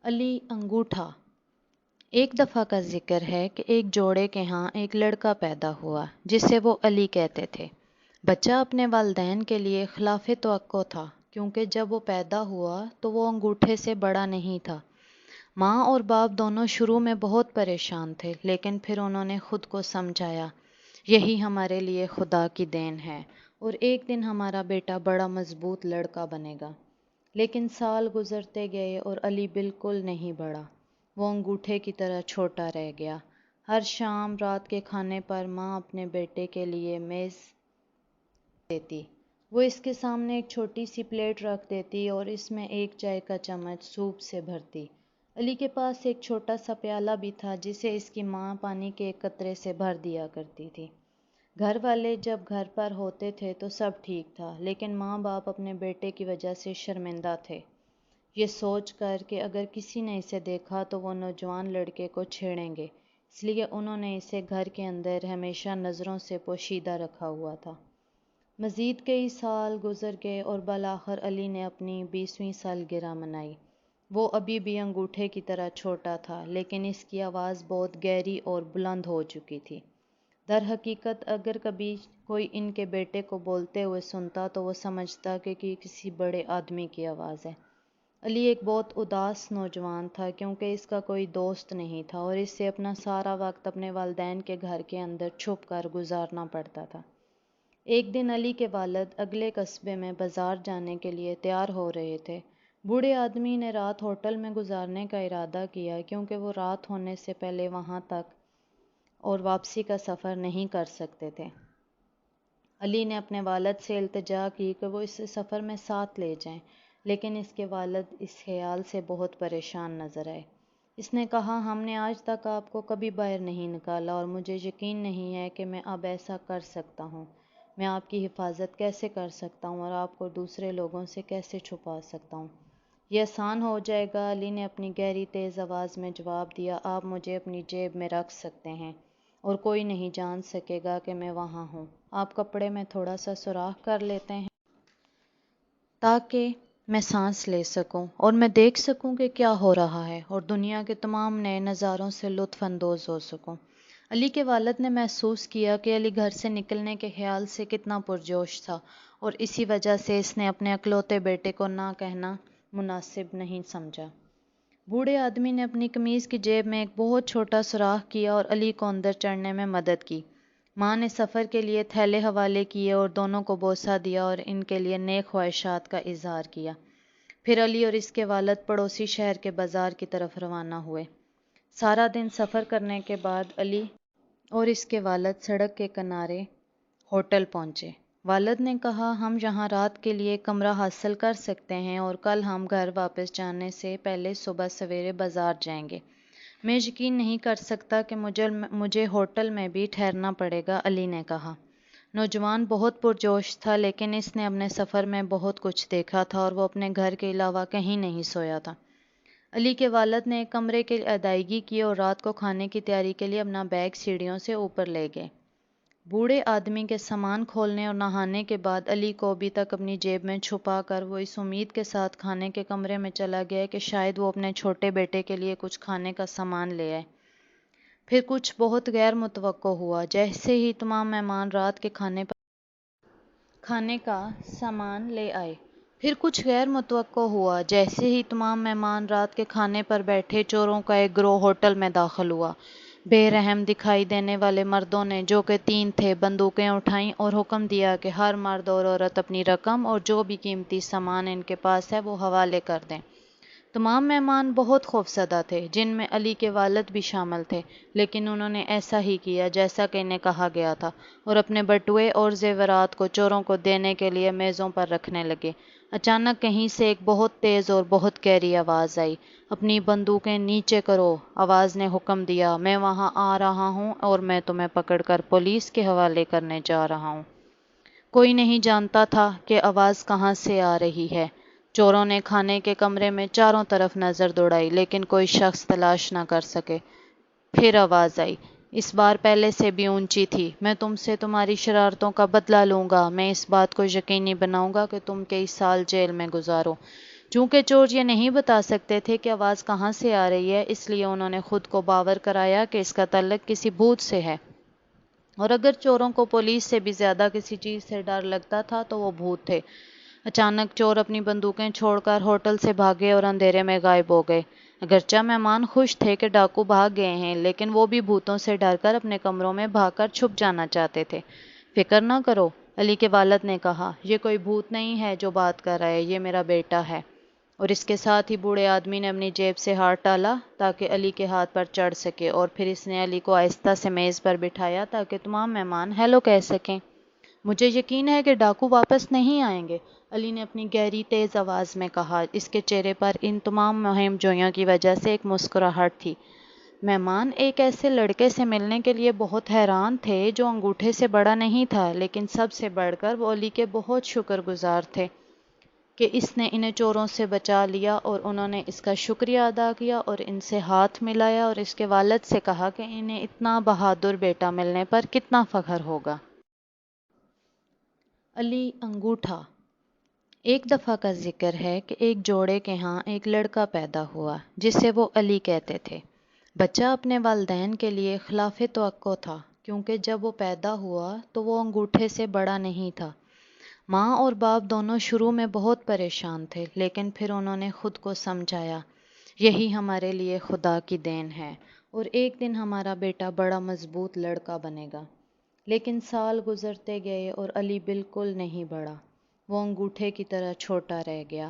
علی انگوٹھا۔ ایک دفعہ کا ذکر ہے کہ ایک جوڑے کے ہاں ایک لڑکا پیدا ہوا جسے وہ علی کہتے تھے۔ بچہ اپنے والدین کے لیے خلاف توقع تھا کیونکہ جب وہ پیدا ہوا تو وہ انگوٹھے سے بڑا نہیں تھا۔ ماں اور باپ دونوں شروع میں بہت پریشان تھے، لیکن پھر انہوں نے خود کو سمجھایا، یہی ہمارے لیے خدا کی دین ہے اور ایک دن ہمارا بیٹا بڑا مضبوط لڑکا بنے گا۔ لیکن سال گزرتے گئے اور علی بالکل نہیں بڑھا، وہ انگوٹھے کی طرح چھوٹا رہ گیا۔ ہر شام رات کے کھانے پر ماں اپنے بیٹے کے لیے میز دیتی، وہ اس کے سامنے ایک چھوٹی سی پلیٹ رکھ دیتی اور اس میں ایک چائے کا چمچ سوپ سے بھرتی۔ علی کے پاس ایک چھوٹا سا پیالہ بھی تھا جسے اس کی ماں پانی کے ایک قطرے سے بھر دیا کرتی تھی۔ گھر والے جب گھر پر ہوتے تھے تو سب ٹھیک تھا، لیکن ماں باپ اپنے بیٹے کی وجہ سے شرمندہ تھے، یہ سوچ کر کہ اگر کسی نے اسے دیکھا تو وہ نوجوان لڑکے کو چھیڑیں گے، اس لیے انہوں نے اسے گھر کے اندر ہمیشہ نظروں سے پوشیدہ رکھا ہوا تھا۔ مزید کئی سال گزر گئے اور بالآخر علی نے اپنی 20ویں سالگرہ منائی۔ وہ ابھی بھی انگوٹھے کی طرح چھوٹا تھا، لیکن اس کی آواز بہت گہری اور بلند ہو چکی تھی۔ در حقیقت اگر کبھی کوئی ان کے بیٹے کو بولتے ہوئے سنتا تو وہ سمجھتا کہ کسی بڑے آدمی کی آواز ہے۔ علی ایک بہت اداس نوجوان تھا کیونکہ اس کا کوئی دوست نہیں تھا اور اسے اپنا سارا وقت اپنے والدین کے گھر کے اندر چھپ کر گزارنا پڑتا تھا۔ ایک دن علی کے والد اگلے قصبے میں بازار جانے کے لیے تیار ہو رہے تھے۔ بوڑھے آدمی نے رات ہوٹل میں گزارنے کا ارادہ کیا کیونکہ وہ رات ہونے سے پہلے وہاں تک اور واپسی کا سفر نہیں کر سکتے تھے۔ علی نے اپنے والد سے التجا کی کہ وہ اسے سفر میں ساتھ لے جائیں، لیکن اس کے والد اس خیال سے بہت پریشان نظر آئے۔ اس نے کہا، ہم نے آج تک آپ کو کبھی باہر نہیں نکالا اور مجھے یقین نہیں ہے کہ میں اب ایسا کر سکتا ہوں۔ میں آپ کی حفاظت کیسے کر سکتا ہوں اور آپ کو دوسرے لوگوں سے کیسے چھپا سکتا ہوں؟ یہ آسان ہو جائے گا، علی نے اپنی گہری تیز آواز میں جواب دیا، آپ مجھے اپنی جیب میں رکھ سکتے ہیں اور کوئی نہیں جان سکے گا کہ میں وہاں ہوں۔ آپ کپڑے میں تھوڑا سا سوراخ کر لیتے ہیں تاکہ میں سانس لے سکوں اور میں دیکھ سکوں کہ کیا ہو رہا ہے اور دنیا کے تمام نئے نظاروں سے لطف اندوز ہو سکوں۔ علی کے والد نے محسوس کیا کہ علی گھر سے نکلنے کے خیال سے کتنا پرجوش تھا اور اسی وجہ سے اس نے اپنے اکلوتے بیٹے کو نہ کہنا مناسب نہیں سمجھا۔ بوڑھے آدمی نے اپنی قمیض کی جیب میں ایک بہت چھوٹا سوراخ کیا اور علی کو اندر چڑھنے میں مدد کی۔ ماں نے سفر کے لیے تھیلے حوالے کیے اور دونوں کو بوسہ دیا اور ان کے لیے نیک خواہشات کا اظہار کیا۔ پھر علی اور اس کے والد پڑوسی شہر کے بازار کی طرف روانہ ہوئے۔ سارا دن سفر کرنے کے بعد علی اور اس کے والد سڑک کے کنارے ہوٹل پہنچے۔ والد نے کہا، ہم یہاں رات کے لیے کمرہ حاصل کر سکتے ہیں اور کل ہم گھر واپس جانے سے پہلے صبح سویرے بازار جائیں گے۔ میں یقین نہیں کر سکتا کہ مجھے ہوٹل میں بھی ٹھہرنا پڑے گا، علی نے کہا۔ نوجوان بہت پرجوش تھا، لیکن اس نے اپنے سفر میں بہت کچھ دیکھا تھا اور وہ اپنے گھر کے علاوہ کہیں نہیں سویا تھا۔ علی کے والد نے ایک کمرے کی ادائیگی کی اور رات کو کھانے کی تیاری کے لیے اپنا بیگ سیڑھیوں سے اوپر لے گئے۔ بوڑھے آدمی کے سامان کھولنے اور نہانے کے بعد علی کو ابھی تک اپنی جیب میں چھپا کر وہ اس امید کے ساتھ کھانے کے کمرے میں چلا گیا کہ شاید وہ اپنے چھوٹے بیٹے کے لیے کچھ کھانے کا سامان لے آئے۔ پھر کچھ بہت غیر متوقع ہوا۔ جیسے ہی تمام مہمان رات کے کھانے کا سامان لے آئے پر بیٹھے چوروں کا ایک گروہ ہوٹل میں داخل ہوا۔ بے رحم دکھائی دینے والے مردوں نے، جو کہ 3 تھے، بندوقیں اٹھائیں اور حکم دیا کہ ہر مرد اور عورت اپنی رقم اور جو بھی قیمتی سامان ان کے پاس ہے وہ حوالے کر دیں۔ تمام مہمان بہت خوفزدہ تھے، جن میں علی کے والد بھی شامل تھے، لیکن انہوں نے ایسا ہی کیا جیسا کہ انہیں کہا گیا تھا اور اپنے بٹوے اور زیورات کو چوروں کو دینے کے لیے میزوں پر رکھنے لگے۔ اچانک کہیں سے ایک بہت تیز اور بہت گہری آواز آئی، اپنی بندوقیں نیچے کرو، آواز نے حکم دیا، میں وہاں آ رہا ہوں اور میں تمہیں پکڑ کر پولیس کے حوالے کرنے جا رہا ہوں۔ کوئی نہیں جانتا تھا کہ آواز کہاں سے آ رہی ہے۔ چوروں نے کھانے کے کمرے میں چاروں طرف نظر دوڑائی، لیکن کوئی شخص تلاش نہ کر سکے۔ پھر آواز آئی، اس بار پہلے سے بھی اونچی تھی، میں تم سے تمہاری شرارتوں کا بدلہ لوں گا، میں اس بات کو یقینی بناؤں گا کہ تم کئی سال جیل میں گزارو۔ چونکہ چور یہ نہیں بتا سکتے تھے کہ آواز کہاں سے آ رہی ہے، اس لیے انہوں نے خود کو باور کرایا کہ اس کا تعلق کسی بھوت سے ہے، اور اگر چوروں کو پولیس سے بھی زیادہ کسی چیز سے ڈر لگتا تھا تو وہ بھوت تھے۔ اچانک چور اپنی بندوقیں چھوڑ کر ہوٹل سے بھاگے اور اندھیرے میں غائب ہو گئے۔ اگرچہ مہمان خوش تھے کہ ڈاکو بھاگ گئے ہیں، لیکن وہ بھی بھوتوں سے ڈر کر اپنے کمروں میں بھاگ کر چھپ جانا چاہتے تھے۔ فکر نہ کرو، علی کے والد نے کہا، یہ کوئی بھوت نہیں ہے جو بات کر رہا ہے، یہ میرا بیٹا ہے۔ اور اس کے ساتھ ہی بوڑھے آدمی نے اپنی جیب سے ہاتھ ڈالا تاکہ علی کے ہاتھ پر چڑھ سکے، اور پھر اس نے علی کو آہستہ سے میز پر بٹھایا تاکہ تمام مہمان ہیلو کہہ سکیں۔ مجھے یقین ہے کہ ڈاکو واپس نہیں آئیں گے، علی نے اپنی گہری تیز آواز میں کہا۔ اس کے چہرے پر ان تمام مہم جوئیوں کی وجہ سے ایک مسکراہٹ تھی۔ مہمان ایک ایسے لڑکے سے ملنے کے لیے بہت حیران تھے جو انگوٹھے سے بڑا نہیں تھا، لیکن سب سے بڑھ کر وہ علی کے بہت شکر گزار تھے کہ اس نے انہیں چوروں سے بچا لیا، اور انہوں نے اس کا شکریہ ادا کیا اور ان سے ہاتھ ملایا اور اس کے والد سے کہا کہ انہیں اتنا بہادر بیٹا ملنے پر کتنا فخر ہوگا۔ علی انگوٹھا۔ ایک دفعہ کا ذکر ہے کہ ایک جوڑے کے ہاں ایک لڑکا پیدا ہوا جسے وہ علی کہتے تھے۔ بچہ اپنے والدین کے لیے خلاف توقع تھا، کیونکہ جب وہ پیدا ہوا تو وہ انگوٹھے سے بڑا نہیں تھا۔ ماں اور باپ دونوں شروع میں بہت پریشان تھے، لیکن پھر انہوں نے خود کو سمجھایا، یہی ہمارے لیے خدا کی دین ہے، اور ایک دن ہمارا بیٹا بڑا مضبوط لڑکا بنے گا۔ لیکن سال گزرتے گئے اور علی بالکل نہیں بڑھا، وہ انگوٹھے کی طرح چھوٹا رہ گیا۔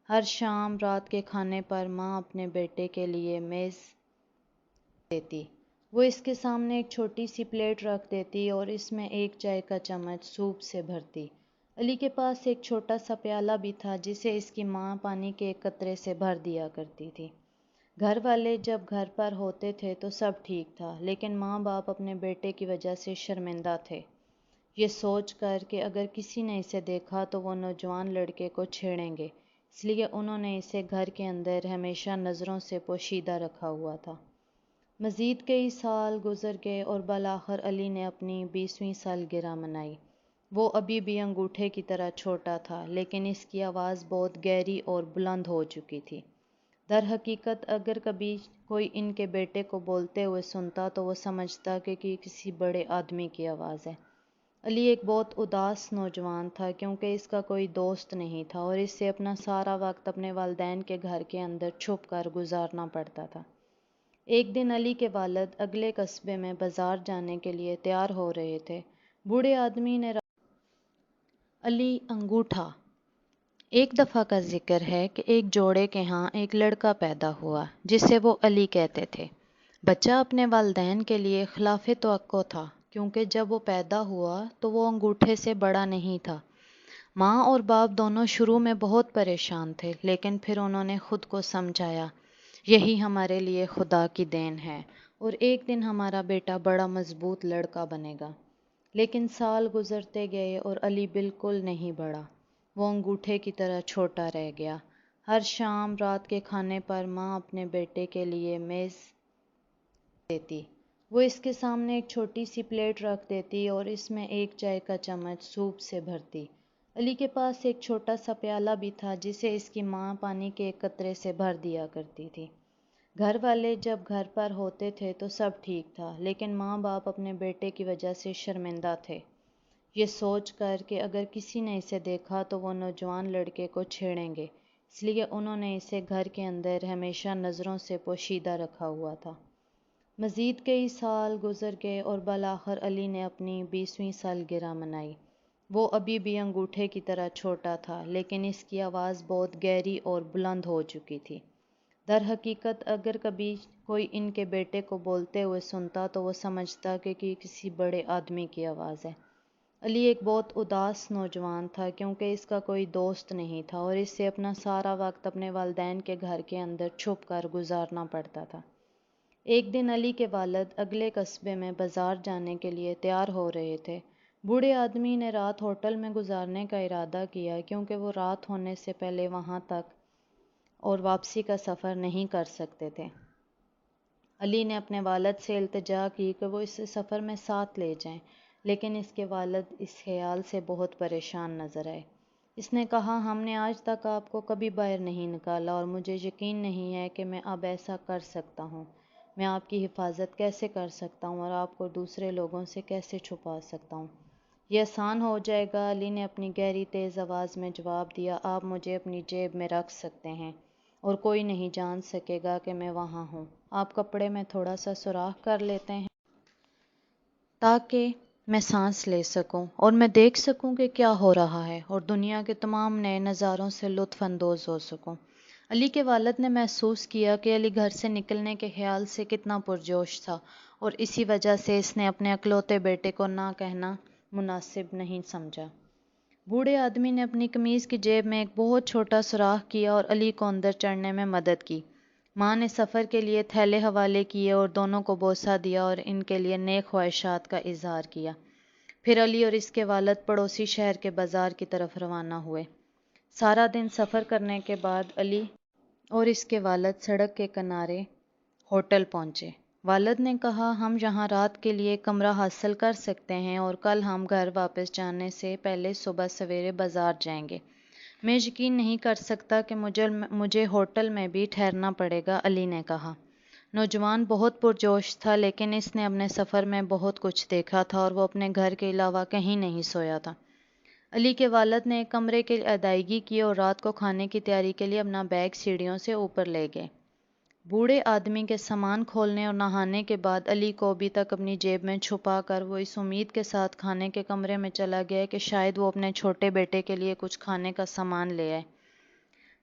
ہر شام رات کے کھانے پر ماں اپنے بیٹے کے لیے میز دیتی۔ وہ اس کے سامنے ایک چھوٹی سی پلیٹ رکھ دیتی اور اس میں ایک چائے کا چمچ سوپ سے بھرتی۔ علی کے پاس ایک چھوٹا سا پیالہ بھی تھا جسے اس کی ماں پانی کے ایک قطرے سے بھر دیا کرتی تھی۔ گھر والے جب گھر پر ہوتے تھے تو سب ٹھیک تھا، لیکن ماں باپ اپنے بیٹے کی وجہ سے شرمندہ تھے، یہ سوچ کر کہ اگر کسی نے اسے دیکھا تو وہ نوجوان لڑکے کو چھیڑیں گے، اس لیے انہوں نے اسے گھر کے اندر ہمیشہ نظروں سے پوشیدہ رکھا ہوا تھا۔ مزید کئی سال گزر گئے اور بالآخر علی نے اپنی 20ویں سالگرہ منائی۔ وہ ابھی بھی انگوٹھے کی طرح چھوٹا تھا، لیکن اس کی آواز بہت گہری اور بلند ہو چکی تھی۔ در حقیقت اگر کبھی کوئی ان کے بیٹے کو بولتے ہوئے سنتا تو وہ سمجھتا کہ کسی بڑے آدمی کی آواز ہے۔ علی ایک بہت اداس نوجوان تھا، کیونکہ اس کا کوئی دوست نہیں تھا اور اس سے اپنا سارا وقت اپنے والدین کے گھر کے اندر چھپ کر گزارنا پڑتا تھا۔ ایک دن علی کے والد اگلے قصبے میں بازار جانے کے لیے تیار ہو رہے تھے۔ بوڑھے آدمی نے علی انگوٹھا۔ ایک دفعہ کا ذکر ہے کہ ایک جوڑے کے ہاں ایک لڑکا پیدا ہوا جسے وہ علی کہتے تھے۔ بچہ اپنے والدین کے لیے خلاف توقع تھا، کیونکہ جب وہ پیدا ہوا تو وہ انگوٹھے سے بڑا نہیں تھا۔ ماں اور باپ دونوں شروع میں بہت پریشان تھے، لیکن پھر انہوں نے خود کو سمجھایا، یہی ہمارے لیے خدا کی دین ہے، اور ایک دن ہمارا بیٹا بڑا مضبوط لڑکا بنے گا۔ لیکن سال گزرتے گئے اور علی بالکل نہیں بڑھا، وہ انگوٹھے کی طرح چھوٹا رہ گیا۔ ہر شام رات کے کھانے پر ماں اپنے بیٹے کے لیے میز دیتی۔ وہ اس کے سامنے ایک چھوٹی سی پلیٹ رکھ دیتی اور اس میں ایک چائے کا چمچ سوپ سے بھرتی۔ علی کے پاس ایک چھوٹا سا پیالہ بھی تھا جسے اس کی ماں پانی کے ایک قطرے سے بھر دیا کرتی تھی۔ گھر والے جب گھر پر ہوتے تھے تو سب ٹھیک تھا، لیکن ماں باپ اپنے بیٹے کی وجہ سے شرمندہ تھے، یہ سوچ کر کہ اگر کسی نے اسے دیکھا تو وہ نوجوان لڑکے کو چھیڑیں گے، اس لیے انہوں نے اسے گھر کے اندر ہمیشہ نظروں سے پوشیدہ رکھا ہوا تھا۔ مزید کئی سال گزر گئے اور بالآخر علی نے اپنی 20ویں سالگرہ منائی۔ وہ ابھی بھی انگوٹھے کی طرح چھوٹا تھا، لیکن اس کی آواز بہت گہری اور بلند ہو چکی تھی۔ در حقیقت اگر کبھی کوئی ان کے بیٹے کو بولتے ہوئے سنتا تو وہ سمجھتا کہ کسی بڑے آدمی کی آواز ہے۔ علی ایک بہت اداس نوجوان تھا، کیونکہ اس کا کوئی دوست نہیں تھا اور اس سے اپنا سارا وقت اپنے والدین کے گھر کے اندر چھپ کر گزارنا پڑتا تھا۔ ایک دن علی کے والد اگلے قصبے میں بازار جانے کے لیے تیار ہو رہے تھے۔ بوڑھے آدمی نے رات ہوٹل میں گزارنے کا ارادہ کیا، کیونکہ وہ رات ہونے سے پہلے وہاں تک اور واپسی کا سفر نہیں کر سکتے تھے۔ علی نے اپنے والد سے التجا کی کہ وہ اسے سفر میں ساتھ لے جائیں، لیکن اس کے والد اس خیال سے بہت پریشان نظر آئے۔ اس نے کہا، ہم نے آج تک آپ کو کبھی باہر نہیں نکالا اور مجھے یقین نہیں ہے کہ میں اب ایسا کر سکتا ہوں۔ میں آپ کی حفاظت کیسے کر سکتا ہوں اور آپ کو دوسرے لوگوں سے کیسے چھپا سکتا ہوں؟ یہ آسان ہو جائے گا، علی نے اپنی گہری تیز آواز میں جواب دیا۔ آپ مجھے اپنی جیب میں رکھ سکتے ہیں اور کوئی نہیں جان سکے گا کہ میں وہاں ہوں۔ آپ کپڑے میں تھوڑا سا سوراخ کر لیتے ہیں تاکہ میں سانس لے سکوں اور میں دیکھ سکوں کہ کیا ہو رہا ہے اور دنیا کے تمام نئے نظاروں سے لطف اندوز ہو سکوں۔ علی کے والد نے محسوس کیا کہ علی گھر سے نکلنے کے خیال سے کتنا پرجوش تھا اور اسی وجہ سے اس نے اپنے اکلوتے بیٹے کو نہ کہنا مناسب نہیں سمجھا۔ بوڑھے آدمی نے اپنی قمیض کی جیب میں ایک بہت چھوٹا سوراخ کیا اور علی کو اندر چڑھنے میں مدد کی۔ ماں نے سفر کے لیے تھیلے حوالے کیے اور دونوں کو بوسہ دیا اور ان کے لیے نیک خواہشات کا اظہار کیا۔ پھر علی اور اس کے والد پڑوسی شہر کے بازار کی طرف روانہ ہوئے۔ سارا دن سفر کرنے کے بعد علی اور اس کے والد سڑک کے کنارے ہوٹل پہنچے۔ والد نے کہا، ہم یہاں رات کے لیے کمرہ حاصل کر سکتے ہیں اور کل ہم گھر واپس جانے سے پہلے صبح سویرے بازار جائیں گے۔ میں یقین نہیں کر سکتا کہ مجھے ہوٹل میں بھی ٹھہرنا پڑے گا، علی نے کہا۔ نوجوان بہت پرجوش تھا، لیکن اس نے اپنے سفر میں بہت کچھ دیکھا تھا اور وہ اپنے گھر کے علاوہ کہیں نہیں سویا تھا۔ علی کے والد نے ایک کمرے کی ادائیگی کی اور رات کو کھانے کی تیاری کے لیے اپنا بیگ سیڑھیوں سے اوپر لے گئے۔ بوڑھے آدمی کے سامان کھولنے اور نہانے کے بعد علی کو ابھی تک اپنی جیب میں چھپا کر وہ اس امید کے ساتھ کھانے کے کمرے میں چلا گیا کہ شاید وہ اپنے چھوٹے بیٹے کے لیے کچھ کھانے کا سامان لے آئے۔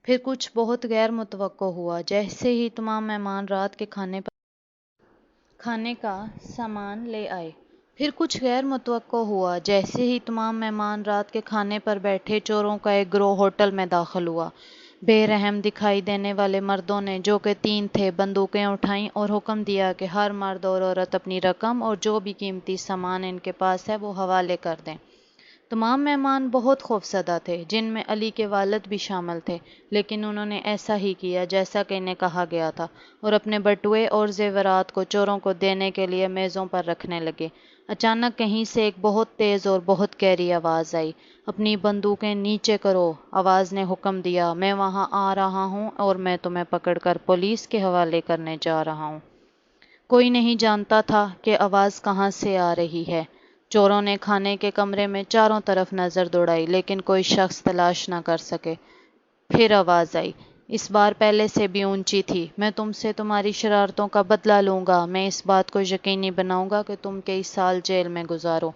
پھر کچھ بہت غیر متوقع ہوا۔ جیسے ہی تمام مہمان رات کے کھانے کا سامان لے آئے۔ جیسے ہی تمام مہمان رات کے کھانے پر بیٹھے، چوروں کا ایک گروہ ہوٹل میں داخل ہوا۔ بے رحم دکھائی دینے والے مردوں نے، جو کہ 3 تھے، بندوقیں اٹھائیں اور حکم دیا کہ ہر مرد اور عورت اپنی رقم اور جو بھی قیمتی سامان ان کے پاس ہے وہ حوالے کر دیں۔ تمام مہمان بہت خوفزدہ تھے، جن میں علی کے والد بھی شامل تھے، لیکن انہوں نے ایسا ہی کیا جیسا کہ انہیں کہا گیا تھا اور اپنے بٹوے اور زیورات کو چوروں کو دینے کے لیے میزوں پر رکھنے لگے۔ اچانک کہیں سے ایک بہت تیز اور بہت گہری آواز آئی۔ اپنی بندوقیں نیچے کرو، آواز نے حکم دیا۔ میں وہاں آ رہا ہوں اور میں تمہیں پکڑ کر پولیس کے حوالے کرنے جا رہا ہوں۔ کوئی نہیں جانتا تھا کہ آواز کہاں سے آ رہی ہے۔ چوروں نے کھانے کے کمرے میں چاروں طرف نظر دوڑائی، لیکن کوئی شخص تلاش نہ کر سکے۔ پھر آواز آئی، اس بار پہلے سے بھی اونچی تھی۔ میں تم سے تمہاری شرارتوں کا بدلہ لوں گا۔ میں اس بات کو یقینی بناؤں گا کہ تم کئی سال جیل میں گزارو۔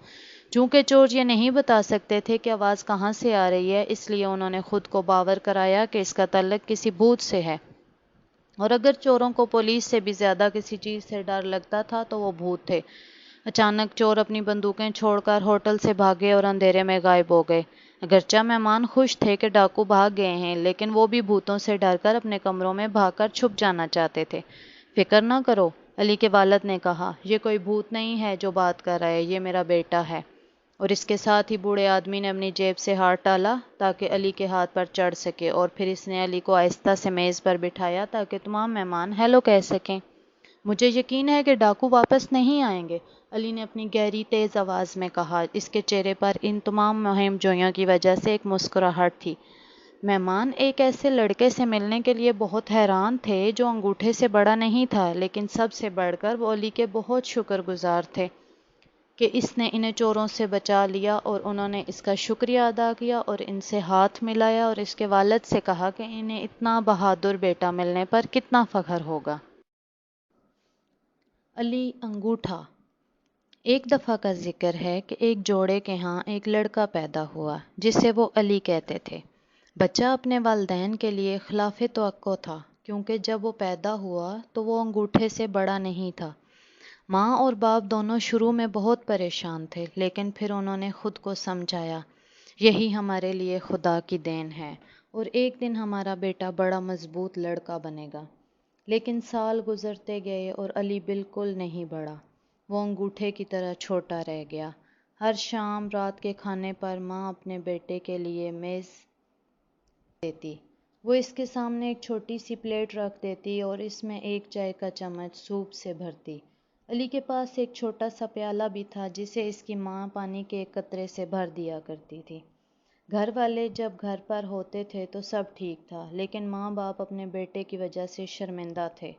چونکہ چور یہ نہیں بتا سکتے تھے کہ آواز کہاں سے آ رہی ہے، اس لیے انہوں نے خود کو باور کرایا کہ اس کا تعلق کسی بھوت سے ہے، اور اگر چوروں کو پولیس سے بھی زیادہ کسی چیز سے ڈر لگتا تھا تو وہ بھوت تھے۔ اچانک چور اپنی بندوقیں چھوڑ کر ہوٹل سے بھاگے اور اندھیرے میں غائب ہو گئے۔ اگرچہ مہمان خوش تھے کہ ڈاکو بھاگ گئے ہیں، لیکن وہ بھی بھوتوں سے ڈر کر اپنے کمروں میں بھاگ کر چھپ جانا چاہتے تھے۔ فکر نہ کرو، علی کے والد نے کہا، یہ کوئی بھوت نہیں ہے جو بات کر رہا ہے، یہ میرا بیٹا ہے۔ اور اس کے ساتھ ہی بوڑھے آدمی نے اپنی جیب سے ہاتھ ڈالا تاکہ علی کے ہاتھ پر چڑھ سکے، اور پھر اس نے علی کو آہستہ سے میز پر بٹھایا تاکہ تمام مہمان ہیلو کہہ سکیں۔ مجھے یقین ہے کہ ڈاکو واپس نہیں آئیں گے، علی نے اپنی گہری تیز آواز میں کہا۔ اس کے چہرے پر ان تمام مہم جوئیوں کی وجہ سے ایک مسکراہٹ تھی۔ مہمان ایک ایسے لڑکے سے ملنے کے لیے بہت حیران تھے جو انگوٹھے سے بڑا نہیں تھا، لیکن سب سے بڑھ کر وہ علی کے بہت شکر گزار تھے کہ اس نے انہیں چوروں سے بچا لیا، اور انہوں نے اس کا شکریہ ادا کیا اور ان سے ہاتھ ملایا اور اس کے والد سے کہا کہ انہیں اتنا بہادر بیٹا ملنے پر کتنا فخر ہوگا۔ علی انگوٹھا۔ ایک دفعہ کا ذکر ہے کہ ایک جوڑے کے ہاں ایک لڑکا پیدا ہوا جسے وہ علی کہتے تھے۔ بچہ اپنے والدین کے لیے خلاف توقع تھا، کیونکہ جب وہ پیدا ہوا تو وہ انگوٹھے سے بڑا نہیں تھا۔ ماں اور باپ دونوں شروع میں بہت پریشان تھے، لیکن پھر انہوں نے خود کو سمجھایا، یہی ہمارے لیے خدا کی دین ہے اور ایک دن ہمارا بیٹا بڑا مضبوط لڑکا بنے گا۔ لیکن سال گزرتے گئے اور علی بالکل نہیں بڑھا، وہ انگوٹھے کی طرح چھوٹا رہ گیا۔ ہر شام رات کے کھانے پر ماں اپنے بیٹے کے لیے میز دیتی۔ وہ اس کے سامنے ایک چھوٹی سی پلیٹ رکھ دیتی اور اس میں ایک چائے کا چمچ سوپ سے بھرتی۔ علی کے پاس ایک چھوٹا سا پیالہ بھی تھا جسے اس کی ماں پانی کے ایک قطرے سے بھر دیا کرتی تھی۔ گھر والے جب گھر پر ہوتے تھے تو سب ٹھیک تھا، لیکن ماں باپ اپنے بیٹے کی وجہ سے شرمندہ تھے،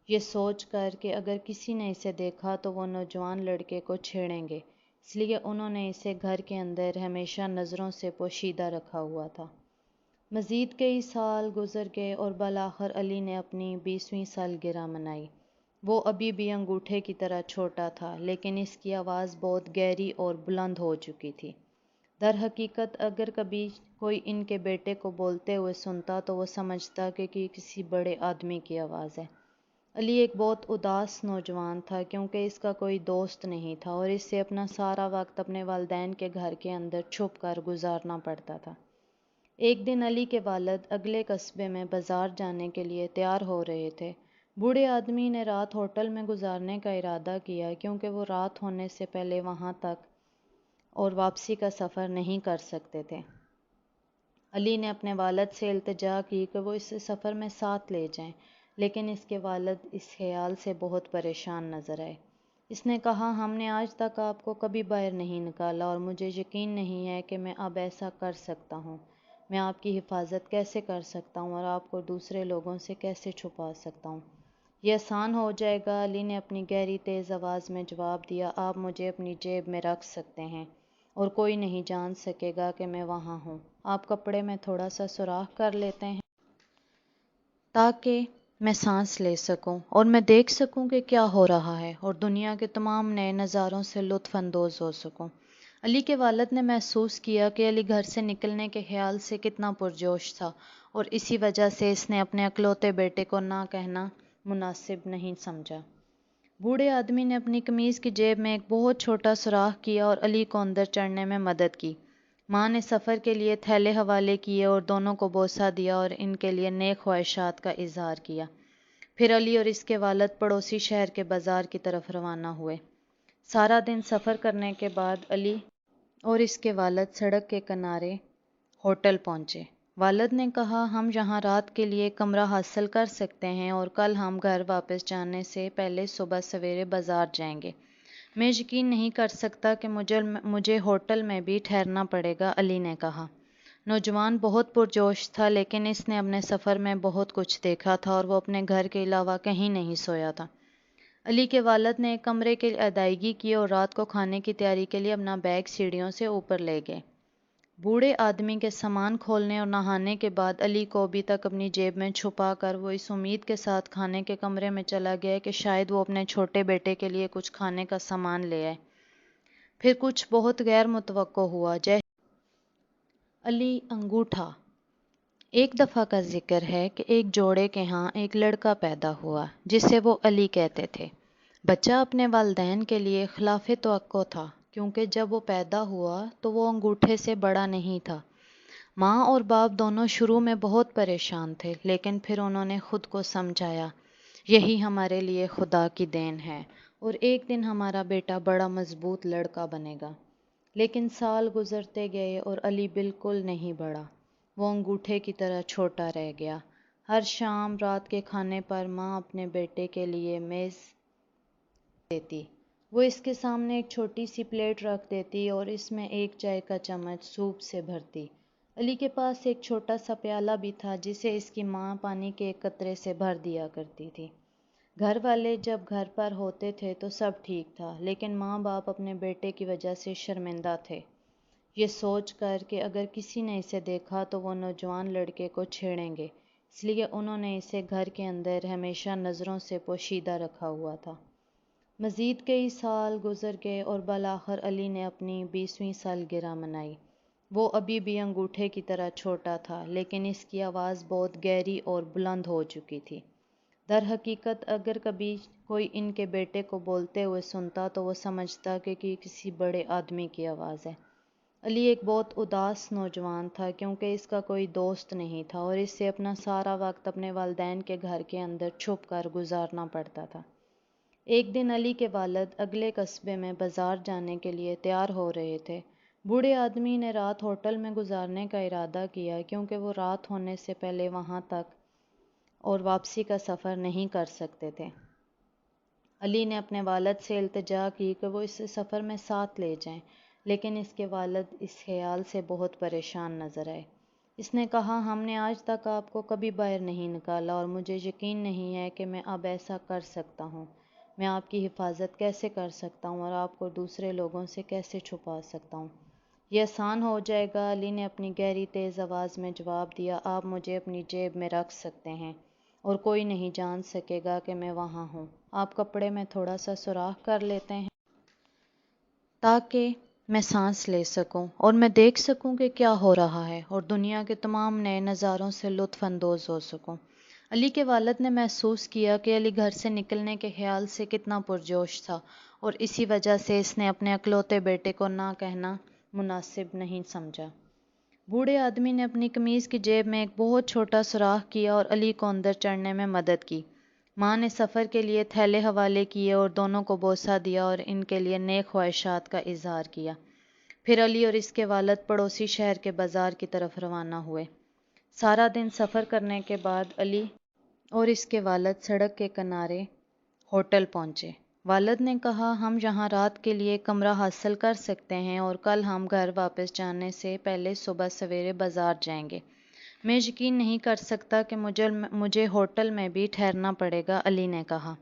یہ سوچ کر کہ اگر کسی نے اسے دیکھا تو وہ نوجوان لڑکے کو چھیڑیں گے، اس لیے انہوں نے اسے گھر کے اندر ہمیشہ نظروں سے پوشیدہ رکھا ہوا تھا۔ مزید کئی سال گزر گئے اور بالآخر علی نے اپنی 20ویں سالگرہ منائی۔ وہ ابھی بھی انگوٹھے کی طرح چھوٹا تھا، لیکن اس کی آواز بہت گہری اور بلند ہو چکی تھی۔ در حقیقت اگر کبھی کوئی ان کے بیٹے کو بولتے ہوئے سنتا تو وہ سمجھتا کہ کسی بڑے آدمی کی آواز ہے۔ علی ایک بہت اداس نوجوان تھا کیونکہ اس کا کوئی دوست نہیں تھا اور اس سے اپنا سارا وقت اپنے والدین کے گھر کے اندر چھپ کر گزارنا پڑتا تھا۔ ایک دن علی کے والد اگلے قصبے میں بازار جانے کے لیے تیار ہو رہے تھے۔ بوڑھے آدمی نے رات ہوٹل میں گزارنے کا ارادہ کیا کیونکہ وہ رات ہونے سے پہلے وہاں تک اور واپسی کا سفر نہیں کر سکتے تھے۔ علی نے اپنے والد سے التجا کی کہ وہ اسے سفر میں ساتھ لے جائیں، لیکن اس کے والد اس خیال سے بہت پریشان نظر آئے۔ اس نے کہا، ہم نے آج تک آپ کو کبھی باہر نہیں نکالا اور مجھے یقین نہیں ہے کہ میں اب ایسا کر سکتا ہوں۔ میں آپ کی حفاظت کیسے کر سکتا ہوں اور آپ کو دوسرے لوگوں سے کیسے چھپا سکتا ہوں؟ یہ آسان ہو جائے گا، علی نے اپنی گہری تیز آواز میں جواب دیا۔ آپ مجھے اپنی جیب میں رکھ سکتے ہیں اور کوئی نہیں جان سکے گا کہ میں وہاں ہوں۔ آپ کپڑے میں تھوڑا سا سوراخ کر لیتے ہیں تاکہ میں سانس لے سکوں اور میں دیکھ سکوں کہ کیا ہو رہا ہے اور دنیا کے تمام نئے نظاروں سے لطف اندوز ہو سکوں۔ علی کے والد نے محسوس کیا کہ علی گھر سے نکلنے کے خیال سے کتنا پرجوش تھا اور اسی وجہ سے اس نے اپنے اکلوتے بیٹے کو نہ کہنا مناسب نہیں سمجھا۔ بوڑھے آدمی نے اپنی قمیض کی جیب میں ایک بہت چھوٹا سوراخ کیا اور علی کو اندر چڑھنے میں مدد کی۔ ماں نے سفر کے لیے تھیلے حوالے کیے اور دونوں کو بوسہ دیا اور ان کے لیے نیک خواہشات کا اظہار کیا۔ پھر علی اور اس کے والد پڑوسی شہر کے بازار کی طرف روانہ ہوئے۔ سارا دن سفر کرنے کے بعد علی اور اس کے والد سڑک کے کنارے ہوٹل پہنچے۔ والد نے کہا، ہم یہاں رات کے لیے کمرہ حاصل کر سکتے ہیں اور کل ہم گھر واپس جانے سے پہلے صبح سویرے بازار جائیں گے۔ میں یقین نہیں کر سکتا کہ مجھے ہوٹل میں بھی ٹھہرنا پڑے گا، علی نے کہا۔ نوجوان بہت پرجوش تھا، لیکن اس نے اپنے سفر میں بہت کچھ دیکھا تھا اور وہ اپنے گھر کے علاوہ کہیں نہیں سویا تھا۔ علی کے والد نے ایک کمرے کی ادائیگی کی اور رات کو کھانے کی تیاری کے لیے اپنا بیگ سیڑھیوں سے اوپر لے گئے۔ بوڑھے آدمی کے سامان کھولنے اور نہانے کے بعد علی کو ابھی تک اپنی جیب میں چھپا کر وہ اس امید کے ساتھ کھانے کے کمرے میں چلا گیا کہ شاید وہ اپنے چھوٹے بیٹے کے لیے کچھ کھانے کا سامان لے آئے۔ پھر کچھ بہت غیر متوقع ہوا، جیسے علی انگوٹھا۔ ایک دفعہ کا ذکر ہے کہ ایک جوڑے کے ہاں ایک لڑکا پیدا ہوا جسے وہ علی کہتے تھے۔ بچہ اپنے والدین کے لیے خلاف توقع تھا کیونکہ جب وہ پیدا ہوا تو وہ انگوٹھے سے بڑا نہیں تھا۔ ماں اور باپ دونوں شروع میں بہت پریشان تھے، لیکن پھر انہوں نے خود کو سمجھایا، یہی ہمارے لیے خدا کی دین ہے اور ایک دن ہمارا بیٹا بڑا مضبوط لڑکا بنے گا۔ لیکن سال گزرتے گئے اور علی بالکل نہیں بڑھا، وہ انگوٹھے کی طرح چھوٹا رہ گیا۔ ہر شام رات کے کھانے پر ماں اپنے بیٹے کے لیے میز دیتی۔ وہ اس کے سامنے ایک چھوٹی سی پلیٹ رکھ دیتی اور اس میں ایک چائے کا چمچ سوپ سے بھرتی۔ علی کے پاس ایک چھوٹا سا پیالہ بھی تھا جسے اس کی ماں پانی کے ایک قطرے سے بھر دیا کرتی تھی۔ گھر والے جب گھر پر ہوتے تھے تو سب ٹھیک تھا، لیکن ماں باپ اپنے بیٹے کی وجہ سے شرمندہ تھے، یہ سوچ کر کہ اگر کسی نے اسے دیکھا تو وہ نوجوان لڑکے کو چھیڑیں گے، اس لیے انہوں نے اسے گھر کے اندر ہمیشہ نظروں سے پوشیدہ رکھا ہوا تھا۔ مزید کئی سال گزر گئے اور بالآخر علی نے اپنی 20ویں سالگرہ منائی۔ وہ ابھی بھی انگوٹھے کی طرح چھوٹا تھا، لیکن اس کی آواز بہت گہری اور بلند ہو چکی تھی۔ در حقیقت اگر کبھی کوئی ان کے بیٹے کو بولتے ہوئے سنتا تو وہ سمجھتا کہ کسی بڑے آدمی کی آواز ہے۔ علی ایک بہت اداس نوجوان تھا کیونکہ اس کا کوئی دوست نہیں تھا اور اس سے اپنا سارا وقت اپنے والدین کے گھر کے اندر چھپ کر گزارنا پڑتا تھا۔ ایک دن علی کے والد اگلے قصبے میں بازار جانے کے لیے تیار ہو رہے تھے۔ بوڑھے آدمی نے رات ہوٹل میں گزارنے کا ارادہ کیا کیونکہ وہ رات ہونے سے پہلے وہاں تک اور واپسی کا سفر نہیں کر سکتے تھے۔ علی نے اپنے والد سے التجا کی کہ وہ اسے سفر میں ساتھ لے جائیں، لیکن اس کے والد اس خیال سے بہت پریشان نظر آئے۔ اس نے کہا، ہم نے آج تک آپ کو کبھی باہر نہیں نکالا اور مجھے یقین نہیں ہے کہ میں اب ایسا کر سکتا ہوں۔ میں آپ کی حفاظت کیسے کر سکتا ہوں اور آپ کو دوسرے لوگوں سے کیسے چھپا سکتا ہوں؟ یہ آسان ہو جائے گا، علی نے اپنی گہری تیز آواز میں جواب دیا۔ آپ مجھے اپنی جیب میں رکھ سکتے ہیں اور کوئی نہیں جان سکے گا کہ میں وہاں ہوں۔ آپ کپڑے میں تھوڑا سا سوراخ کر لیتے ہیں تاکہ میں سانس لے سکوں اور میں دیکھ سکوں کہ کیا ہو رہا ہے اور دنیا کے تمام نئے نظاروں سے لطف اندوز ہو سکوں۔ علی کے والد نے محسوس کیا کہ علی گھر سے نکلنے کے خیال سے کتنا پرجوش تھا اور اسی وجہ سے اس نے اپنے اکلوتے بیٹے کو نہ کہنا مناسب نہیں سمجھا۔ بوڑھے آدمی نے اپنی قمیض کی جیب میں ایک بہت چھوٹا سوراخ کیا اور علی کو اندر چڑھنے میں مدد کی۔ ماں نے سفر کے لیے تھیلے حوالے کیے اور دونوں کو بوسہ دیا اور ان کے لیے نیک خواہشات کا اظہار کیا۔ پھر علی اور اس کے والد پڑوسی شہر کے بازار کی طرف روانہ ہوئے۔ سارا دن سفر کرنے کے بعد علی اور اس کے والد سڑک کے کنارے ہوٹل پہنچے۔ والد نے کہا، ہم یہاں رات کے لیے کمرہ حاصل کر سکتے ہیں اور کل ہم گھر واپس جانے سے پہلے صبح سویرے بازار جائیں گے۔ میں یقین نہیں کر سکتا کہ مجھے ہوٹل میں بھی ٹھہرنا پڑے گا، علی نے کہا۔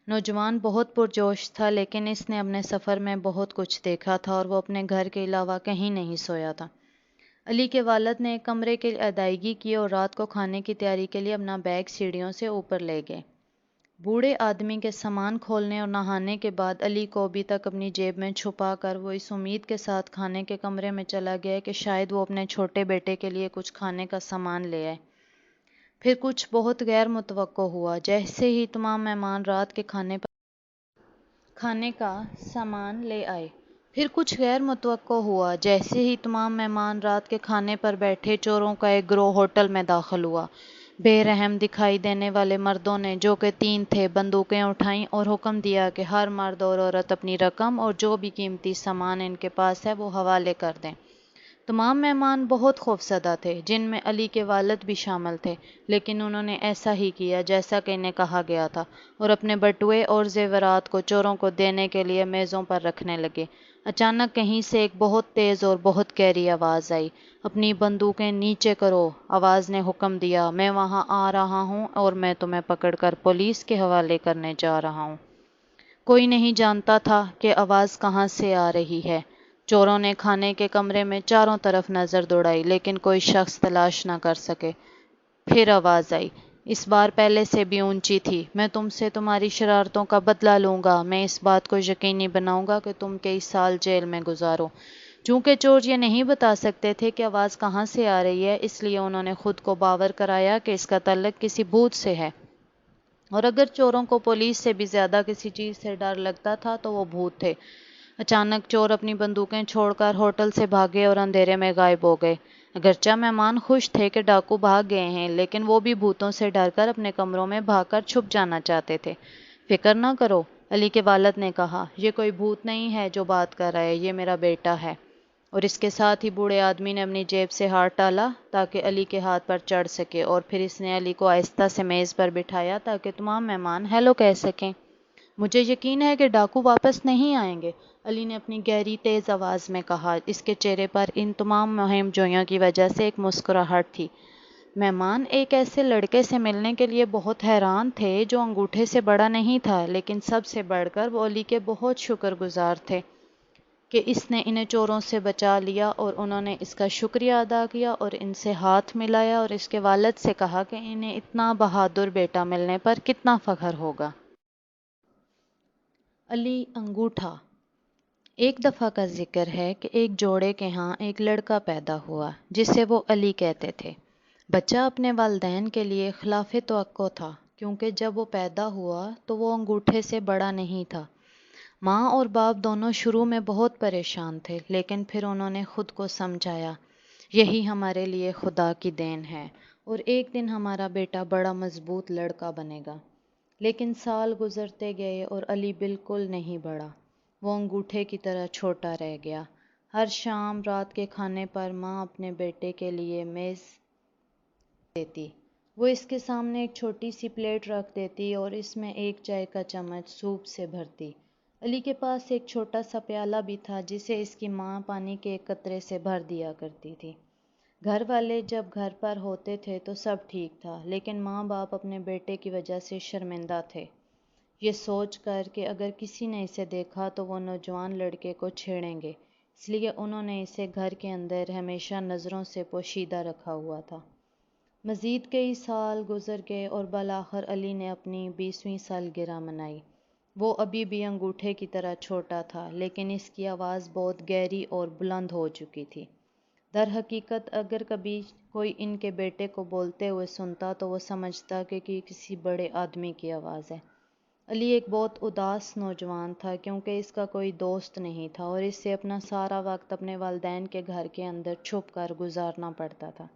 نوجوان بہت پرجوش تھا، لیکن اس نے اپنے سفر میں بہت کچھ دیکھا تھا اور وہ اپنے گھر کے علاوہ کہیں نہیں سویا تھا۔ علی کے والد نے ایک کمرے کی ادائیگی کی اور رات کو کھانے کی تیاری کے لیے اپنا بیگ سیڑھیوں سے اوپر لے گئے۔ بوڑھے آدمی کے سامان کھولنے اور نہانے کے بعد علی کو ابھی تک اپنی جیب میں چھپا کر وہ اس امید کے ساتھ کھانے کے کمرے میں چلا گیا کہ شاید وہ اپنے چھوٹے بیٹے کے لیے کچھ کھانے کا سامان لے آئے۔ پھر کچھ بہت غیر متوقع ہوا۔ جیسے ہی تمام مہمان رات کے کھانے کا سامان لے آئے۔ جیسے ہی تمام مہمان رات کے کھانے پر بیٹھے، چوروں کا ایک گروہ ہوٹل میں داخل ہوا۔ بے رحم دکھائی دینے والے مردوں نے، جو کہ 3 تھے، بندوقیں اٹھائیں اور حکم دیا کہ ہر مرد اور عورت اپنی رقم اور جو بھی قیمتی سامان ان کے پاس ہے وہ حوالے کر دیں۔ تمام مہمان بہت خوفزدہ تھے، جن میں علی کے والد بھی شامل تھے، لیکن انہوں نے ایسا ہی کیا جیسا کہ انہیں کہا گیا تھا اور اپنے بٹوے اور زیورات کو چوروں کو دینے کے لیے میزوں پر رکھنے لگے۔ اچانک کہیں سے ایک بہت تیز اور بہت گہری آواز آئی۔ اپنی بندوقیں نیچے کرو، آواز نے حکم دیا۔ میں وہاں آ رہا ہوں اور میں تمہیں پکڑ کر پولیس کے حوالے کرنے جا رہا ہوں۔ کوئی نہیں جانتا تھا کہ آواز کہاں سے آ رہی ہے۔ چوروں نے کھانے کے کمرے میں چاروں طرف نظر دوڑائی، لیکن کوئی شخص تلاش نہ کر سکے۔ پھر آواز آئی، اس بار پہلے سے بھی اونچی تھی۔ میں تم سے تمہاری شرارتوں کا بدلہ لوں گا۔ میں اس بات کو یقینی بناؤں گا کہ تم کئی سال جیل میں گزارو۔ چونکہ چور یہ نہیں بتا سکتے تھے کہ آواز کہاں سے آ رہی ہے، اس لیے انہوں نے خود کو باور کرایا کہ اس کا تعلق کسی بھوت سے ہے، اور اگر چوروں کو پولیس سے بھی زیادہ کسی چیز سے ڈر لگتا تھا تو وہ بھوت تھے۔ اچانک چور اپنی بندوقیں چھوڑ کر ہوٹل سے بھاگے اور اندھیرے میں غائب ہو گئے۔ اگرچہ مہمان خوش تھے کہ ڈاکو بھاگ گئے ہیں، لیکن وہ بھی بھوتوں سے ڈر کر اپنے کمروں میں بھاگ کر چھپ جانا چاہتے تھے۔ فکر نہ کرو، علی کے والد نے کہا، یہ کوئی بھوت نہیں ہے جو بات کر رہا ہے، یہ میرا بیٹا ہے۔ اور اس کے ساتھ ہی بوڑھے آدمی نے اپنی جیب سے ہاتھ ڈالا تاکہ علی کے ہاتھ پر چڑھ سکے، اور پھر اس نے علی کو آہستہ سے میز پر بٹھایا تاکہ تمام مہمان ہیلو کہہ سکیں۔ مجھے یقین ہے کہ ڈاکو واپس نہیں آئیں گے، علی نے اپنی گہری تیز آواز میں کہا۔ اس کے چہرے پر ان تمام مہم جوئیوں کی وجہ سے ایک مسکراہٹ تھی۔ مہمان ایک ایسے لڑکے سے ملنے کے لیے بہت حیران تھے جو انگوٹھے سے بڑا نہیں تھا، لیکن سب سے بڑھ کر وہ علی کے بہت شکر گزار تھے کہ اس نے انہیں چوروں سے بچا لیا، اور انہوں نے اس کا شکریہ ادا کیا اور ان سے ہاتھ ملایا اور اس کے والد سے کہا کہ انہیں اتنا بہادر بیٹا ملنے پر کتنا فخر ہوگا۔ علی انگوٹھا۔ ایک دفعہ کا ذکر ہے کہ ایک جوڑے کے ہاں ایک لڑکا پیدا ہوا جسے وہ علی کہتے تھے۔ بچہ اپنے والدین کے لیے خلاف توقع تھا، کیونکہ جب وہ پیدا ہوا تو وہ انگوٹھے سے بڑا نہیں تھا۔ ماں اور باپ دونوں شروع میں بہت پریشان تھے، لیکن پھر انہوں نے خود کو سمجھایا، یہی ہمارے لیے خدا کی دین ہے اور ایک دن ہمارا بیٹا بڑا مضبوط لڑکا بنے گا۔ لیکن سال گزرتے گئے اور علی بالکل نہیں بڑھا، وہ انگوٹھے کی طرح چھوٹا رہ گیا۔ ہر شام رات کے کھانے پر ماں اپنے بیٹے کے لیے میز دیتی۔ وہ اس کے سامنے ایک چھوٹی سی پلیٹ رکھ دیتی اور اس میں ایک چائے کا چمچ سوپ سے بھرتی۔ علی کے پاس ایک چھوٹا سا پیالہ بھی تھا جسے اس کی ماں پانی کے ایک قطرے سے بھر دیا کرتی تھی۔ گھر والے جب گھر پر ہوتے تھے تو سب ٹھیک تھا، لیکن ماں باپ اپنے بیٹے کی وجہ سے شرمندہ تھے، یہ سوچ کر کہ اگر کسی نے اسے دیکھا تو وہ نوجوان لڑکے کو چھیڑیں گے، اس لیے انہوں نے اسے گھر کے اندر ہمیشہ نظروں سے پوشیدہ رکھا ہوا تھا۔ مزید کئی سال گزر گئے اور بالآخر علی نے اپنی 20ویں سالگرہ منائی۔ وہ ابھی بھی انگوٹھے کی طرح چھوٹا تھا، لیکن اس کی آواز بہت گہری اور بلند ہو چکی تھی۔ در حقیقت اگر کبھی کوئی ان کے بیٹے کو بولتے ہوئے سنتا تو وہ سمجھتا کہ کسی بڑے آدمی کی آواز ہے۔ علی ایک بہت اداس نوجوان تھا کیونکہ اس کا کوئی دوست نہیں تھا اور اس سے اپنا سارا وقت اپنے والدین کے گھر کے اندر چھپ کر گزارنا پڑتا تھا۔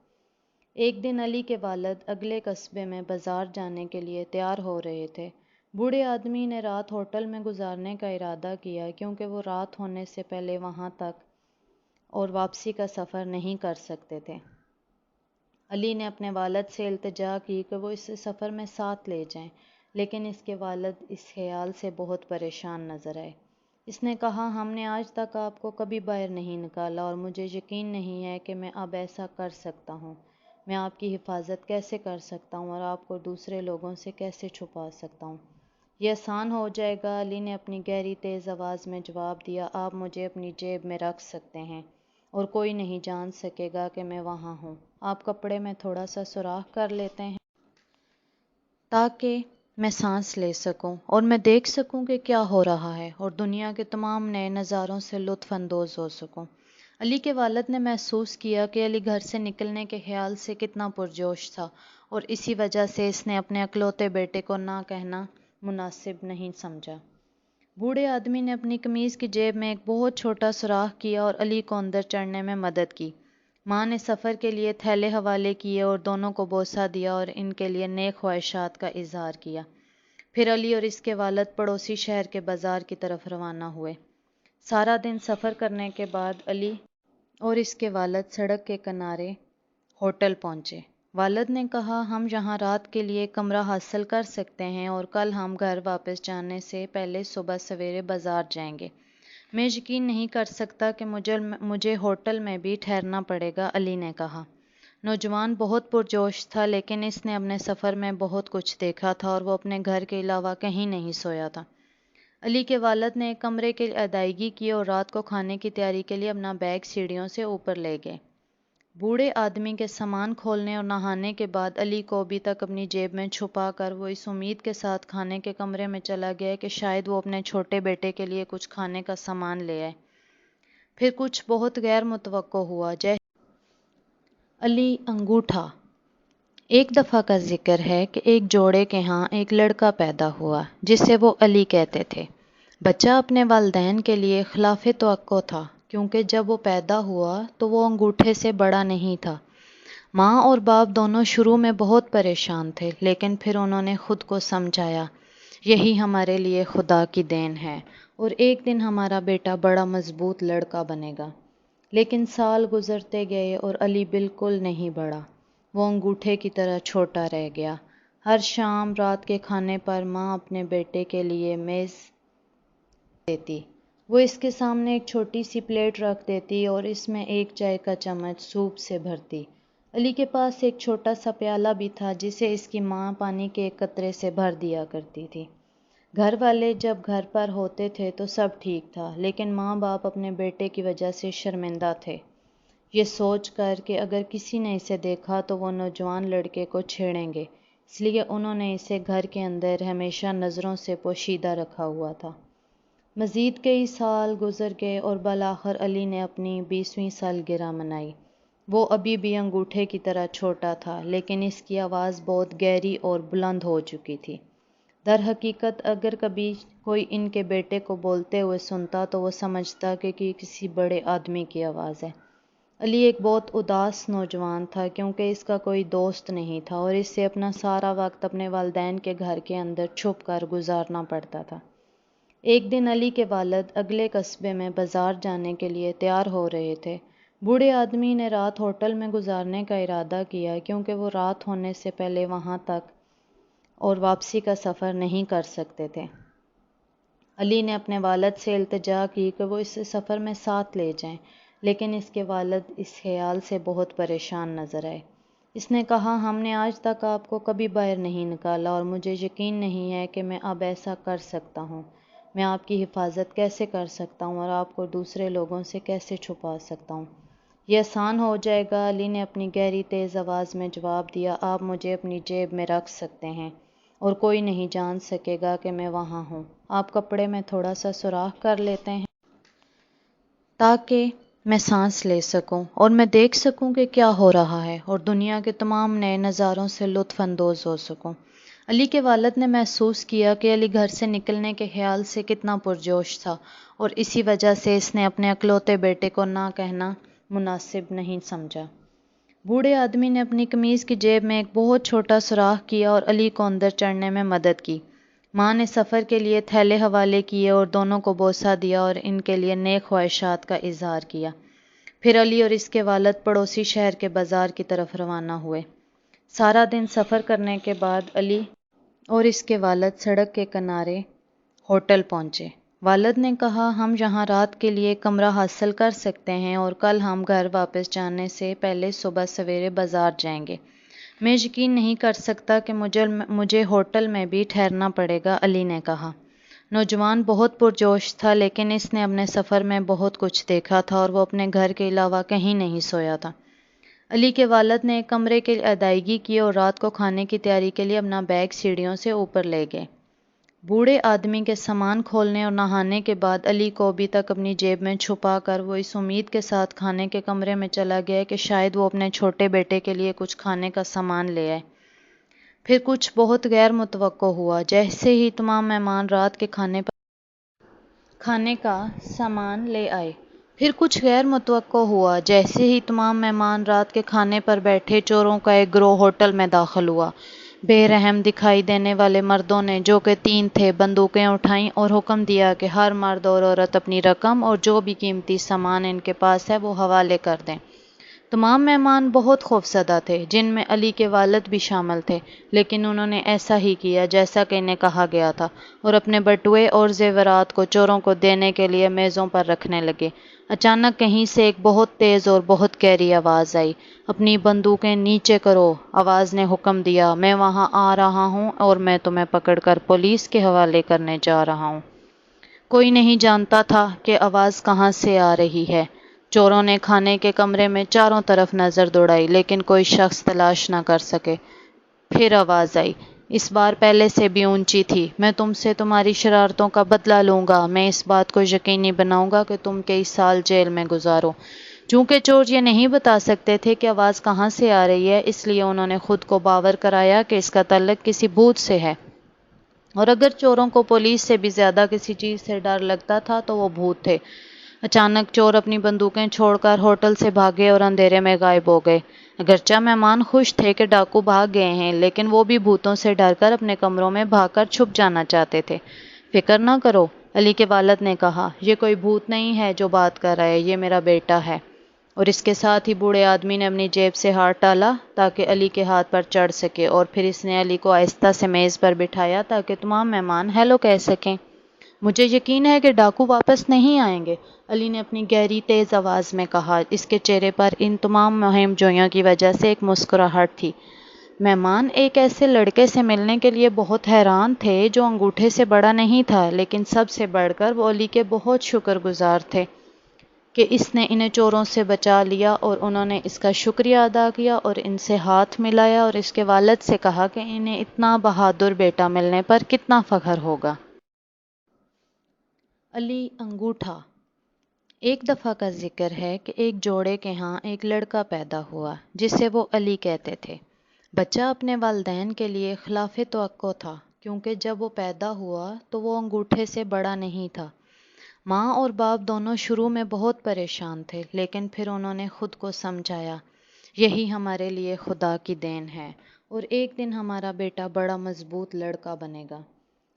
ایک دن علی کے والد اگلے قصبے میں بازار جانے کے لیے تیار ہو رہے تھے۔ بوڑھے آدمی نے رات ہوٹل میں گزارنے کا ارادہ کیا کیونکہ وہ رات ہونے سے پہلے وہاں تک اور واپسی کا سفر نہیں کر سکتے تھے۔ علی نے اپنے والد سے التجا کی کہ وہ اسے سفر میں ساتھ لے جائیں، لیکن اس کے والد اس خیال سے بہت پریشان نظر آئے۔ اس نے کہا، ہم نے آج تک آپ کو کبھی باہر نہیں نکالا اور مجھے یقین نہیں ہے کہ میں اب ایسا کر سکتا ہوں۔ میں آپ کی حفاظت کیسے کر سکتا ہوں اور آپ کو دوسرے لوگوں سے کیسے چھپا سکتا ہوں؟ یہ آسان ہو جائے گا، علی نے اپنی گہری تیز آواز میں جواب دیا۔ آپ مجھے اپنی جیب میں رکھ سکتے ہیں اور کوئی نہیں جان سکے گا کہ میں وہاں ہوں۔ آپ کپڑے میں تھوڑا سا سوراخ کر لیتے ہیں تاکہ میں سانس لے سکوں اور میں دیکھ سکوں کہ کیا ہو رہا ہے اور دنیا کے تمام نئے نظاروں سے لطف اندوز ہو سکوں۔ علی کے والد نے محسوس کیا کہ علی گھر سے نکلنے کے خیال سے کتنا پرجوش تھا اور اسی وجہ سے اس نے اپنے اکلوتے بیٹے کو نہ کہنا مناسب نہیں سمجھا۔ بوڑھے آدمی نے اپنی قمیض کی جیب میں ایک بہت چھوٹا سوراخ کیا اور علی کو اندر چڑھنے میں مدد کی۔ ماں نے سفر کے لیے تھیلے حوالے کیے اور دونوں کو بوسہ دیا اور ان کے لیے نیک خواہشات کا اظہار کیا۔ پھر علی اور اس کے والد پڑوسی شہر کے بازار کی طرف روانہ ہوئے۔ سارا دن سفر کرنے کے بعد علی اور اس کے والد سڑک کے کنارے ہوٹل پہنچے۔ والد نے کہا، ہم یہاں رات کے لیے کمرہ حاصل کر سکتے ہیں اور کل ہم گھر واپس جانے سے پہلے صبح سویرے بازار جائیں گے۔ میں یقین نہیں کر سکتا کہ مجھے ہوٹل میں بھی ٹھہرنا پڑے گا، علی نے کہا۔ نوجوان بہت پرجوش تھا، لیکن اس نے اپنے سفر میں بہت کچھ دیکھا تھا اور وہ اپنے گھر کے علاوہ کہیں نہیں سویا تھا۔ علی کے والد نے ایک کمرے کی ادائیگی کی اور رات کو کھانے کی تیاری کے لیے اپنا بیگ سیڑھیوں سے اوپر لے گئے۔ بوڑھے آدمی کے سامان کھولنے اور نہانے کے بعد علی کو ابھی تک اپنی جیب میں چھپا کر وہ اس امید کے ساتھ کھانے کے کمرے میں چلا گیا کہ شاید وہ اپنے چھوٹے بیٹے کے لیے کچھ کھانے کا سامان لے آئے۔ پھر کچھ بہت غیر متوقع ہوا، جیسے علی انگوٹھا۔ ایک دفعہ کا ذکر ہے کہ ایک جوڑے کے ہاں ایک لڑکا پیدا ہوا جسے وہ علی کہتے تھے۔ بچہ اپنے والدین کے لیے خلاف توقع تھا کیونکہ جب وہ پیدا ہوا تو وہ انگوٹھے سے بڑا نہیں تھا۔ ماں اور باپ دونوں شروع میں بہت پریشان تھے، لیکن پھر انہوں نے خود کو سمجھایا، یہی ہمارے لیے خدا کی دین ہے اور ایک دن ہمارا بیٹا بڑا مضبوط لڑکا بنے گا۔ لیکن سال گزرتے گئے اور علی بالکل نہیں بڑھا، وہ انگوٹھے کی طرح چھوٹا رہ گیا۔ ہر شام رات کے کھانے پر ماں اپنے بیٹے کے لیے میز دیتی۔ وہ اس کے سامنے ایک چھوٹی سی پلیٹ رکھ دیتی اور اس میں ایک چائے کا چمچ سوپ سے بھرتی۔ علی کے پاس ایک چھوٹا سا پیالہ بھی تھا جسے اس کی ماں پانی کے ایک قطرے سے بھر دیا کرتی تھی۔ گھر والے جب گھر پر ہوتے تھے تو سب ٹھیک تھا، لیکن ماں باپ اپنے بیٹے کی وجہ سے شرمندہ تھے، یہ سوچ کر کہ اگر کسی نے اسے دیکھا تو وہ نوجوان لڑکے کو چھیڑیں گے، اس لیے انہوں نے اسے گھر کے اندر ہمیشہ نظروں سے پوشیدہ رکھا ہوا تھا۔ مزید کئی سال گزر گئے اور بالآخر علی نے اپنی 20ویں سالگرہ منائی۔ وہ ابھی بھی انگوٹھے کی طرح چھوٹا تھا، لیکن اس کی آواز بہت گہری اور بلند ہو چکی تھی۔ در حقیقت اگر کبھی کوئی ان کے بیٹے کو بولتے ہوئے سنتا تو وہ سمجھتا کہ کسی بڑے آدمی کی آواز ہے۔ علی ایک بہت اداس نوجوان تھا کیونکہ اس کا کوئی دوست نہیں تھا اور اس سے اپنا سارا وقت اپنے والدین کے گھر کے اندر چھپ کر گزارنا پڑتا تھا۔ ایک دن علی کے والد اگلے قصبے میں بازار جانے کے لیے تیار ہو رہے تھے۔ بوڑھے آدمی نے رات ہوٹل میں گزارنے کا ارادہ کیا کیونکہ وہ رات ہونے سے پہلے وہاں تک اور واپسی کا سفر نہیں کر سکتے تھے۔ علی نے اپنے والد سے التجا کی کہ وہ اسے سفر میں ساتھ لے جائیں، لیکن اس کے والد اس خیال سے بہت پریشان نظر آئے۔ اس نے کہا، ہم نے آج تک آپ کو کبھی باہر نہیں نکالا اور مجھے یقین نہیں ہے کہ میں اب ایسا کر سکتا ہوں۔ میں آپ کی حفاظت کیسے کر سکتا ہوں اور آپ کو دوسرے لوگوں سے کیسے چھپا سکتا ہوں؟ یہ آسان ہو جائے گا، علی نے اپنی گہری تیز آواز میں جواب دیا۔ آپ مجھے اپنی جیب میں رکھ سکتے ہیں اور کوئی نہیں جان سکے گا کہ میں وہاں ہوں۔ آپ کپڑے میں تھوڑا سا سوراخ کر لیتے ہیں تاکہ میں سانس لے سکوں اور میں دیکھ سکوں کہ کیا ہو رہا ہے اور دنیا کے تمام نئے نظاروں سے لطف اندوز ہو سکوں۔ علی کے والد نے محسوس کیا کہ علی گھر سے نکلنے کے خیال سے کتنا پرجوش تھا، اور اسی وجہ سے اس نے اپنے اکلوتے بیٹے کو نہ کہنا مناسب نہیں سمجھا۔ بوڑھے آدمی نے اپنی قمیض کی جیب میں ایک بہت چھوٹا سوراخ کیا اور علی کو اندر چڑھنے میں مدد کی۔ ماں نے سفر کے لیے تھیلے حوالے کیے اور دونوں کو بوسہ دیا اور ان کے لیے نیک خواہشات کا اظہار کیا۔ پھر علی اور اس کے والد پڑوسی شہر کے بازار کی طرف روانہ ہوئے۔ سارا دن سفر کرنے کے بعد علی اور اس کے والد سڑک کے کنارے ہوٹل پہنچے۔ والد نے کہا، ہم یہاں رات کے لیے کمرہ حاصل کر سکتے ہیں اور کل ہم گھر واپس جانے سے پہلے صبح سویرے بازار جائیں گے۔ میں یقین نہیں کر سکتا کہ مجھے ہوٹل میں بھی ٹھہرنا پڑے گا، علی نے کہا۔ نوجوان بہت پرجوش تھا، لیکن اس نے اپنے سفر میں بہت کچھ دیکھا تھا اور وہ اپنے گھر کے علاوہ کہیں نہیں سویا تھا۔ علی کے والد نے ایک کمرے کی ادائیگی کی اور رات کو کھانے کی تیاری کے لیے اپنا بیگ سیڑھیوں سے اوپر لے گئے۔ بوڑھے آدمی کے سامان کھولنے اور نہانے کے بعد علی کو ابھی تک اپنی جیب میں چھپا کر وہ اس امید کے ساتھ کھانے کے کمرے میں چلا گیا کہ شاید وہ اپنے چھوٹے بیٹے کے لیے کچھ کھانے کا سامان لے آئے۔ پھر کچھ بہت غیر متوقع ہوا۔ جیسے ہی تمام مہمان رات کے کھانے کا سامان لے آئے رات کے کھانے پر بیٹھے چوروں کا ایک گروہ ہوٹل میں داخل ہوا۔ بے رحم دکھائی دینے والے مردوں نے، جو کہ 3 تھے، بندوقیں اٹھائیں اور حکم دیا کہ ہر مرد اور عورت اپنی رقم اور جو بھی قیمتی سامان ان کے پاس ہے وہ حوالے کر دیں۔ تمام مہمان بہت خوفزدہ تھے، جن میں علی کے والد بھی شامل تھے، لیکن انہوں نے ایسا ہی کیا جیسا کہ انہیں کہا گیا تھا اور اپنے بٹوے اور زیورات کو چوروں کو دینے کے لیے میزوں پر رکھنے لگے۔ اچانک کہیں سے ایک بہت تیز اور بہت گہری آواز آئی۔ اپنی بندوقیں نیچے کرو، آواز نے حکم دیا۔ میں وہاں آ رہا ہوں اور میں تمہیں پکڑ کر پولیس کے حوالے کرنے جا رہا ہوں۔ کوئی نہیں جانتا تھا کہ آواز کہاں سے آ رہی ہے۔ چوروں نے کھانے کے کمرے میں چاروں طرف نظر دوڑائی، لیکن کوئی شخص تلاش نہ کر سکے۔ پھر آواز آئی، اس بار پہلے سے بھی اونچی تھی۔ میں تم سے تمہاری شرارتوں کا بدلہ لوں گا۔ میں اس بات کو یقینی بناؤں گا کہ تم کئی سال جیل میں گزارو۔ چونکہ چور یہ نہیں بتا سکتے تھے کہ آواز کہاں سے آ رہی ہے، اس لیے انہوں نے خود کو باور کرایا کہ اس کا تعلق کسی بھوت سے ہے، اور اگر چوروں کو پولیس سے بھی زیادہ کسی چیز سے ڈر لگتا تھا تو وہ بھوت تھے۔ اچانک چور اپنی بندوقیں چھوڑ کر ہوٹل سے بھاگے اور اندھیرے میں غائب ہو گئے۔ اگرچہ مہمان خوش تھے کہ ڈاکو بھاگ گئے ہیں، لیکن وہ بھی بھوتوں سے ڈر کر اپنے کمروں میں بھاگ کر چھپ جانا چاہتے تھے۔ فکر نہ کرو، علی کے والد نے کہا، یہ کوئی بھوت نہیں ہے جو بات کر رہا ہے، یہ میرا بیٹا ہے۔ اور اس کے ساتھ ہی بوڑھے آدمی نے اپنی جیب سے ہاتھ ڈالا تاکہ علی کے ہاتھ پر چڑھ سکے، اور پھر اس نے علی کو آہستہ سے میز پر بٹھایا تاکہ تمام مہمان ہیلو کہہ سکیں۔ مجھے یقین ہے کہ ڈاکو واپس نہیں آئیں گے، علی نے اپنی گہری تیز آواز میں کہا۔ اس کے چہرے پر ان تمام مہم جوئیوں کی وجہ سے ایک مسکراہٹ تھی۔ مہمان ایک ایسے لڑکے سے ملنے کے لیے بہت حیران تھے جو انگوٹھے سے بڑا نہیں تھا، لیکن سب سے بڑھ کر وہ علی کے بہت شکر گزار تھے کہ اس نے انہیں چوروں سے بچا لیا، اور انہوں نے اس کا شکریہ ادا کیا اور ان سے ہاتھ ملایا اور اس کے والد سے کہا کہ انہیں اتنا بہادر بیٹا ملنے پر کتنا فخر ہوگا۔ علی انگوٹھا۔ ایک دفعہ کا ذکر ہے کہ ایک جوڑے کے ہاں ایک لڑکا پیدا ہوا جسے وہ علی کہتے تھے۔ بچہ اپنے والدین کے لیے خلاف توقع تھا، کیونکہ جب وہ پیدا ہوا تو وہ انگوٹھے سے بڑا نہیں تھا۔ ماں اور باپ دونوں شروع میں بہت پریشان تھے، لیکن پھر انہوں نے خود کو سمجھایا، یہی ہمارے لیے خدا کی دین ہے اور ایک دن ہمارا بیٹا بڑا مضبوط لڑکا بنے گا۔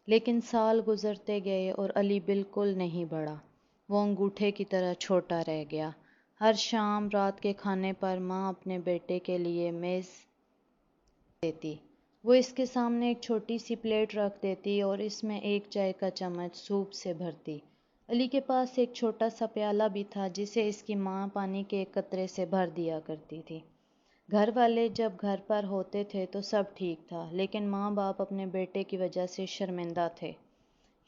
لیکن سال گزرتے گئے اور علی بالکل نہیں بڑھا، وہ انگوٹھے کی طرح چھوٹا رہ گیا۔ ہر شام رات کے کھانے پر ماں اپنے بیٹے کے لیے میز دیتی وہ اس کے سامنے ایک چھوٹی سی پلیٹ رکھ دیتی اور اس میں ایک چائے کا چمچ سوپ سے بھرتی۔ علی کے پاس ایک چھوٹا سا پیالہ بھی تھا جسے اس کی ماں پانی کے ایک قطرے سے بھر دیا کرتی تھی۔ گھر والے جب گھر پر ہوتے تھے تو سب ٹھیک تھا، لیکن ماں باپ اپنے بیٹے کی وجہ سے شرمندہ تھے،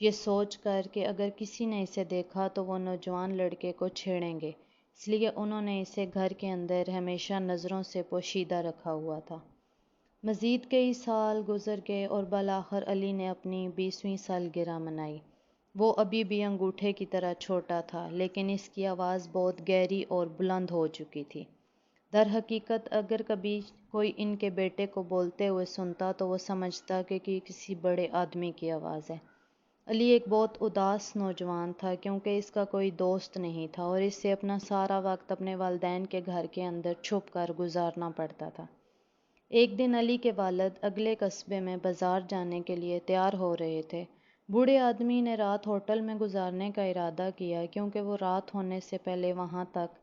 یہ سوچ کر کہ اگر کسی نے اسے دیکھا تو وہ نوجوان لڑکے کو چھیڑیں گے، اس لیے انہوں نے اسے گھر کے اندر ہمیشہ نظروں سے پوشیدہ رکھا ہوا تھا۔ مزید کئی سال گزر گئے اور بالآخر علی نے اپنی 20ویں سالگرہ منائی۔ وہ ابھی بھی انگوٹھے کی طرح چھوٹا تھا، لیکن اس کی آواز بہت گہری اور بلند ہو چکی تھی۔ در حقیقت اگر کبھی کوئی ان کے بیٹے کو بولتے ہوئے سنتا تو وہ سمجھتا کہ کسی بڑے آدمی کی آواز ہے۔ علی ایک بہت اداس نوجوان تھا کیونکہ اس کا کوئی دوست نہیں تھا اور اس سے اپنا سارا وقت اپنے والدین کے گھر کے اندر چھپ کر گزارنا پڑتا تھا۔ ایک دن علی کے والد اگلے قصبے میں بازار جانے کے لیے تیار ہو رہے تھے۔ بوڑھے آدمی نے رات ہوٹل میں گزارنے کا ارادہ کیا کیونکہ وہ رات ہونے سے پہلے وہاں تک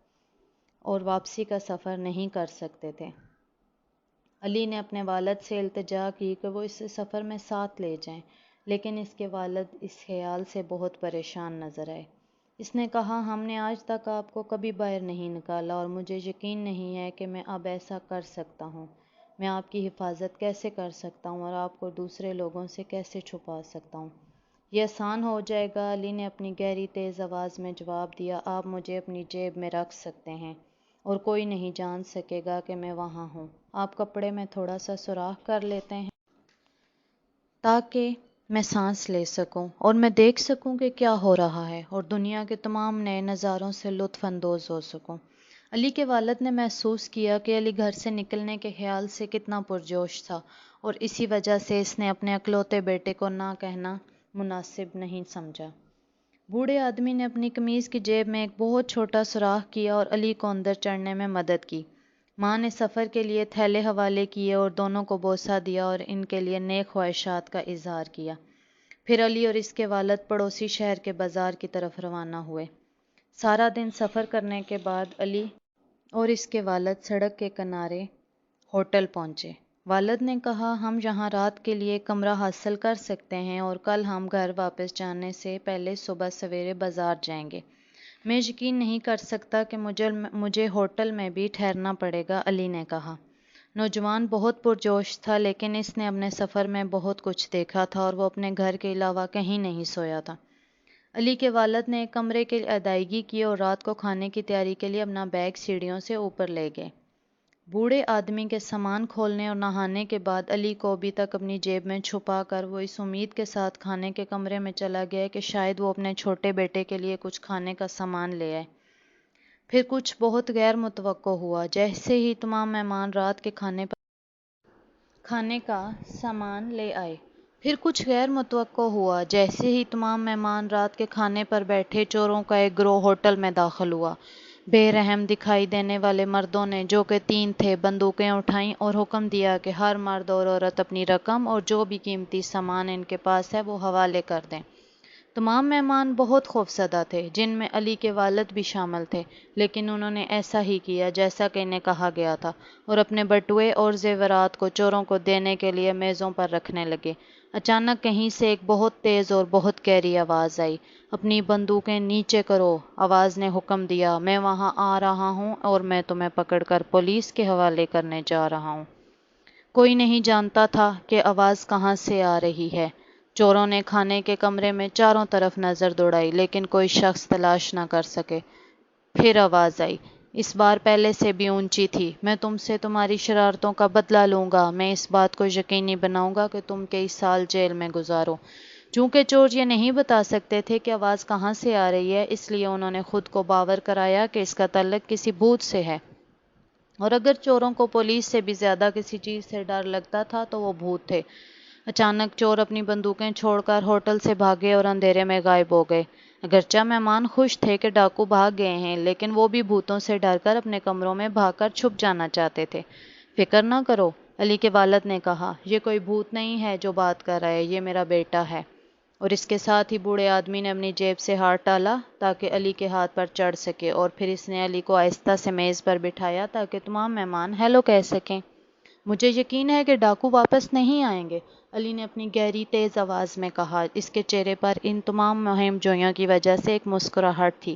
اور واپسی کا سفر نہیں کر سکتے تھے۔ علی نے اپنے والد سے التجا کی کہ وہ اسے سفر میں ساتھ لے جائیں، لیکن اس کے والد اس خیال سے بہت پریشان نظر آئے۔ اس نے کہا، ہم نے آج تک آپ کو کبھی باہر نہیں نکالا اور مجھے یقین نہیں ہے کہ میں اب ایسا کر سکتا ہوں۔ میں آپ کی حفاظت کیسے کر سکتا ہوں اور آپ کو دوسرے لوگوں سے کیسے چھپا سکتا ہوں؟ یہ آسان ہو جائے گا، علی نے اپنی گہری تیز آواز میں جواب دیا۔ آپ مجھے اپنی جیب میں رکھ سکتے ہیں اور کوئی نہیں جان سکے گا کہ میں وہاں ہوں۔ آپ کپڑے میں تھوڑا سا سوراخ کر لیتے ہیں تاکہ میں سانس لے سکوں اور میں دیکھ سکوں کہ کیا ہو رہا ہے اور دنیا کے تمام نئے نظاروں سے لطف اندوز ہو سکوں۔ علی کے والد نے محسوس کیا کہ علی گھر سے نکلنے کے خیال سے کتنا پرجوش تھا اور اسی وجہ سے اس نے اپنے اکلوتے بیٹے کو نہ کہنا مناسب نہیں سمجھا۔ بوڑھے آدمی نے اپنی قمیض کی جیب میں ایک بہت چھوٹا سوراخ کیا اور علی کو اندر چڑھنے میں مدد کی۔ ماں نے سفر کے لیے تھیلے حوالے کیے اور دونوں کو بوسہ دیا اور ان کے لیے نیک خواہشات کا اظہار کیا۔ پھر علی اور اس کے والد پڑوسی شہر کے بازار کی طرف روانہ ہوئے۔ سارا دن سفر کرنے کے بعد علی اور اس کے والد سڑک کے کنارے ہوٹل پہنچے۔ والد نے کہا، ہم یہاں رات کے لیے کمرہ حاصل کر سکتے ہیں اور کل ہم گھر واپس جانے سے پہلے صبح سویرے بازار جائیں گے۔ میں یقین نہیں کر سکتا کہ مجھے ہوٹل میں بھی ٹھہرنا پڑے گا، علی نے کہا۔ نوجوان بہت پرجوش تھا، لیکن اس نے اپنے سفر میں بہت کچھ دیکھا تھا اور وہ اپنے گھر کے علاوہ کہیں نہیں سویا تھا۔ علی کے والد نے ایک کمرے کی ادائیگی کی اور رات کو کھانے کی تیاری کے لیے اپنا بیگ سیڑھیوں سے اوپر لے گئے۔ بوڑھے آدمی کے سامان کھولنے اور نہانے کے بعد علی کو ابھی تک اپنی جیب میں چھپا کر وہ اس امید کے ساتھ کھانے کے کمرے میں چلا گیا کہ شاید وہ اپنے چھوٹے بیٹے کے لیے کچھ کھانے کا سامان لے آئے۔ پھر کچھ بہت غیر متوقع ہوا۔ جیسے ہی تمام مہمان رات کے کھانے کا سامان لے آئے رات کے کھانے پر بیٹھے چوروں کا ایک گروہ ہوٹل میں داخل ہوا۔ بے رحم دکھائی دینے والے مردوں نے، جو کہ 3 تھے، بندوقیں اٹھائیں اور حکم دیا کہ ہر مرد اور عورت اپنی رقم اور جو بھی قیمتی سامان ان کے پاس ہے وہ حوالے کر دیں۔ تمام مہمان بہت خوفزدہ تھے، جن میں علی کے والد بھی شامل تھے، لیکن انہوں نے ایسا ہی کیا جیسا کہ انہیں کہا گیا تھا اور اپنے بٹوے اور زیورات کو چوروں کو دینے کے لیے میزوں پر رکھنے لگے۔ اچانک کہیں سے ایک بہت تیز اور بہت گہری آواز آئی۔ اپنی بندوقیں نیچے کرو، آواز نے حکم دیا۔ میں وہاں آ رہا ہوں اور میں تمہیں پکڑ کر پولیس کے حوالے کرنے جا رہا ہوں۔ کوئی نہیں جانتا تھا کہ آواز کہاں سے آ رہی ہے۔ چوروں نے کھانے کے کمرے میں چاروں طرف نظر دوڑائی، لیکن کوئی شخص تلاش نہ کر سکے۔ پھر آواز آئی، اس بار پہلے سے بھی اونچی تھی۔ میں تم سے تمہاری شرارتوں کا بدلہ لوں گا۔ میں اس بات کو یقینی بناؤں گا کہ تم کئی سال جیل میں گزارو۔ چونکہ چور یہ نہیں بتا سکتے تھے کہ آواز کہاں سے آ رہی ہے، اس لیے انہوں نے خود کو باور کرایا کہ اس کا تعلق کسی بھوت سے ہے، اور اگر چوروں کو پولیس سے بھی زیادہ کسی چیز سے ڈر لگتا تھا تو وہ بھوت تھے۔ اچانک چور اپنی بندوقیں چھوڑ کر ہوٹل سے بھاگے اور اندھیرے میں غائب ہو گئے۔ اگرچہ مہمان خوش تھے کہ ڈاکو بھاگ گئے ہیں، لیکن وہ بھی بھوتوں سے ڈر کر اپنے کمروں میں بھاگ کر چھپ جانا چاہتے تھے۔ فکر نہ کرو، علی کے والد نے کہا، یہ کوئی بھوت نہیں ہے جو بات کر رہا ہے، یہ میرا بیٹا ہے۔ اور اس کے ساتھ ہی بوڑھے آدمی نے اپنی جیب سے ہاتھ ڈالا تاکہ علی کے ہاتھ پر چڑھ سکے، اور پھر اس نے علی کو آہستہ سے میز پر بٹھایا تاکہ تمام مہمان ہیلو کہہ سکیں۔ مجھے یقین ہے کہ ڈاکو واپس نہیں آئیں گے، علی نے اپنی گہری تیز آواز میں کہا۔ اس کے چہرے پر ان تمام مہم جویوں کی وجہ سے ایک مسکراہٹ تھی۔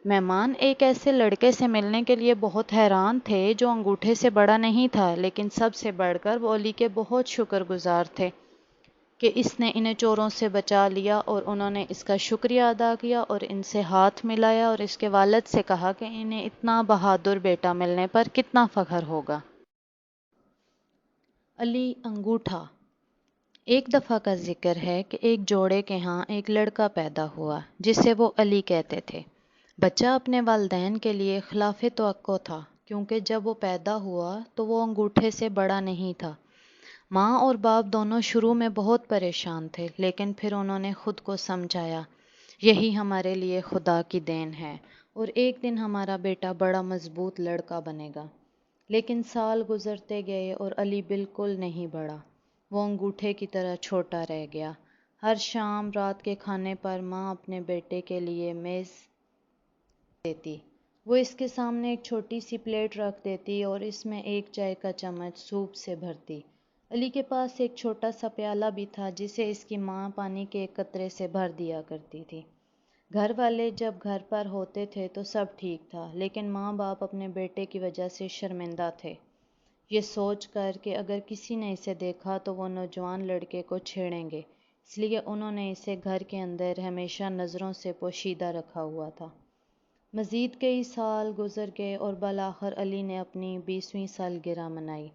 مہمان ایک ایسے لڑکے سے ملنے کے لیے بہت حیران تھے جو انگوٹھے سے بڑا نہیں تھا، لیکن سب سے بڑھ کر وہ علی کے بہت شکر گزار تھے کہ اس نے انہیں چوروں سے بچا لیا، اور انہوں نے اس کا شکریہ ادا کیا اور ان سے ہاتھ ملایا اور اس کے والد سے کہا کہ انہیں اتنا بہادر بیٹا ملنے پر کتنا فخر ہوگا۔ علی انگوٹھا۔ ایک دفعہ کا ذکر ہے کہ ایک جوڑے کے ہاں ایک لڑکا پیدا ہوا جسے وہ علی کہتے تھے۔ بچہ اپنے والدین کے لیے خلاف توقع تھا، کیونکہ جب وہ پیدا ہوا تو وہ انگوٹھے سے بڑا نہیں تھا۔ ماں اور باپ دونوں شروع میں بہت پریشان تھے، لیکن پھر انہوں نے خود کو سمجھایا، یہی ہمارے لیے خدا کی دین ہے اور ایک دن ہمارا بیٹا بڑا مضبوط لڑکا بنے گا۔ لیکن سال گزرتے گئے اور علی بالکل نہیں بڑھا، وہ انگوٹھے کی طرح چھوٹا رہ گیا۔ ہر شام رات کے کھانے پر ماں اپنے بیٹے کے لیے میز دیتی۔ وہ اس کے سامنے ایک چھوٹی سی پلیٹ رکھ دیتی اور اس میں ایک چائے کا چمچ سوپ سے بھرتی۔ علی کے پاس ایک چھوٹا سا پیالہ بھی تھا جسے اس کی ماں پانی کے ایک قطرے سے بھر دیا کرتی تھی۔ گھر والے جب گھر پر ہوتے تھے تو سب ٹھیک تھا، لیکن ماں باپ اپنے بیٹے کی وجہ سے شرمندہ تھے، یہ سوچ کر کہ اگر کسی نے اسے دیکھا تو وہ نوجوان لڑکے کو چھیڑیں گے، اس لیے انہوں نے اسے گھر کے اندر ہمیشہ نظروں سے پوشیدہ رکھا ہوا تھا۔ مزید کئی سال گزر گئے اور بالآخر علی نے اپنی 20ویں سالگرہ منائی۔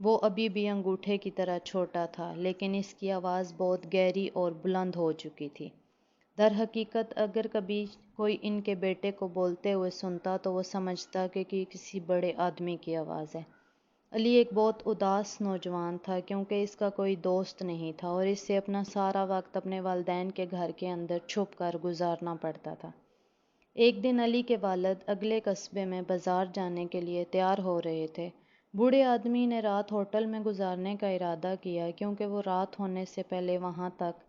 وہ ابھی بھی انگوٹھے کی طرح چھوٹا تھا، لیکن اس کی آواز بہت گہری اور بلند ہو چکی تھی۔ در حقیقت اگر کبھی کوئی ان کے بیٹے کو بولتے ہوئے سنتا تو وہ سمجھتا کہ کسی بڑے آدمی کی آواز ہے۔ علی ایک بہت اداس نوجوان تھا، کیونکہ اس کا کوئی دوست نہیں تھا اور اس سے اپنا سارا وقت اپنے والدین کے گھر کے اندر چھپ کر گزارنا پڑتا تھا۔ ایک دن علی کے والد اگلے قصبے میں بازار جانے کے لیے تیار ہو رہے تھے۔ بوڑھے آدمی نے رات ہوٹل میں گزارنے کا ارادہ کیا، کیونکہ وہ رات ہونے سے پہلے وہاں تک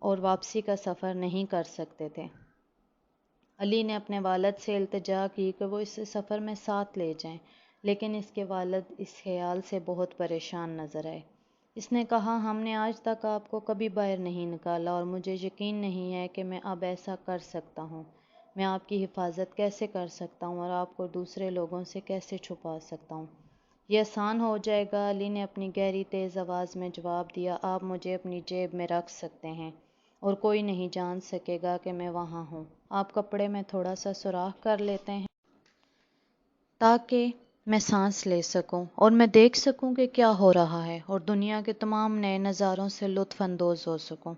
اور واپسی کا سفر نہیں کر سکتے تھے۔ علی نے اپنے والد سے التجا کی کہ وہ اسے سفر میں ساتھ لے جائیں، لیکن اس کے والد اس خیال سے بہت پریشان نظر آئے۔ اس نے کہا، ہم نے آج تک آپ کو کبھی باہر نہیں نکالا اور مجھے یقین نہیں ہے کہ میں اب ایسا کر سکتا ہوں۔ میں آپ کی حفاظت کیسے کر سکتا ہوں اور آپ کو دوسرے لوگوں سے کیسے چھپا سکتا ہوں؟ یہ آسان ہو جائے گا، علی نے اپنی گہری تیز آواز میں جواب دیا۔ آپ مجھے اپنی جیب میں رکھ سکتے ہیں اور کوئی نہیں جان سکے گا کہ میں وہاں ہوں۔ آپ کپڑے میں تھوڑا سا سوراخ کر لیتے ہیں تاکہ میں سانس لے سکوں اور میں دیکھ سکوں کہ کیا ہو رہا ہے اور دنیا کے تمام نئے نظاروں سے لطف اندوز ہو سکوں۔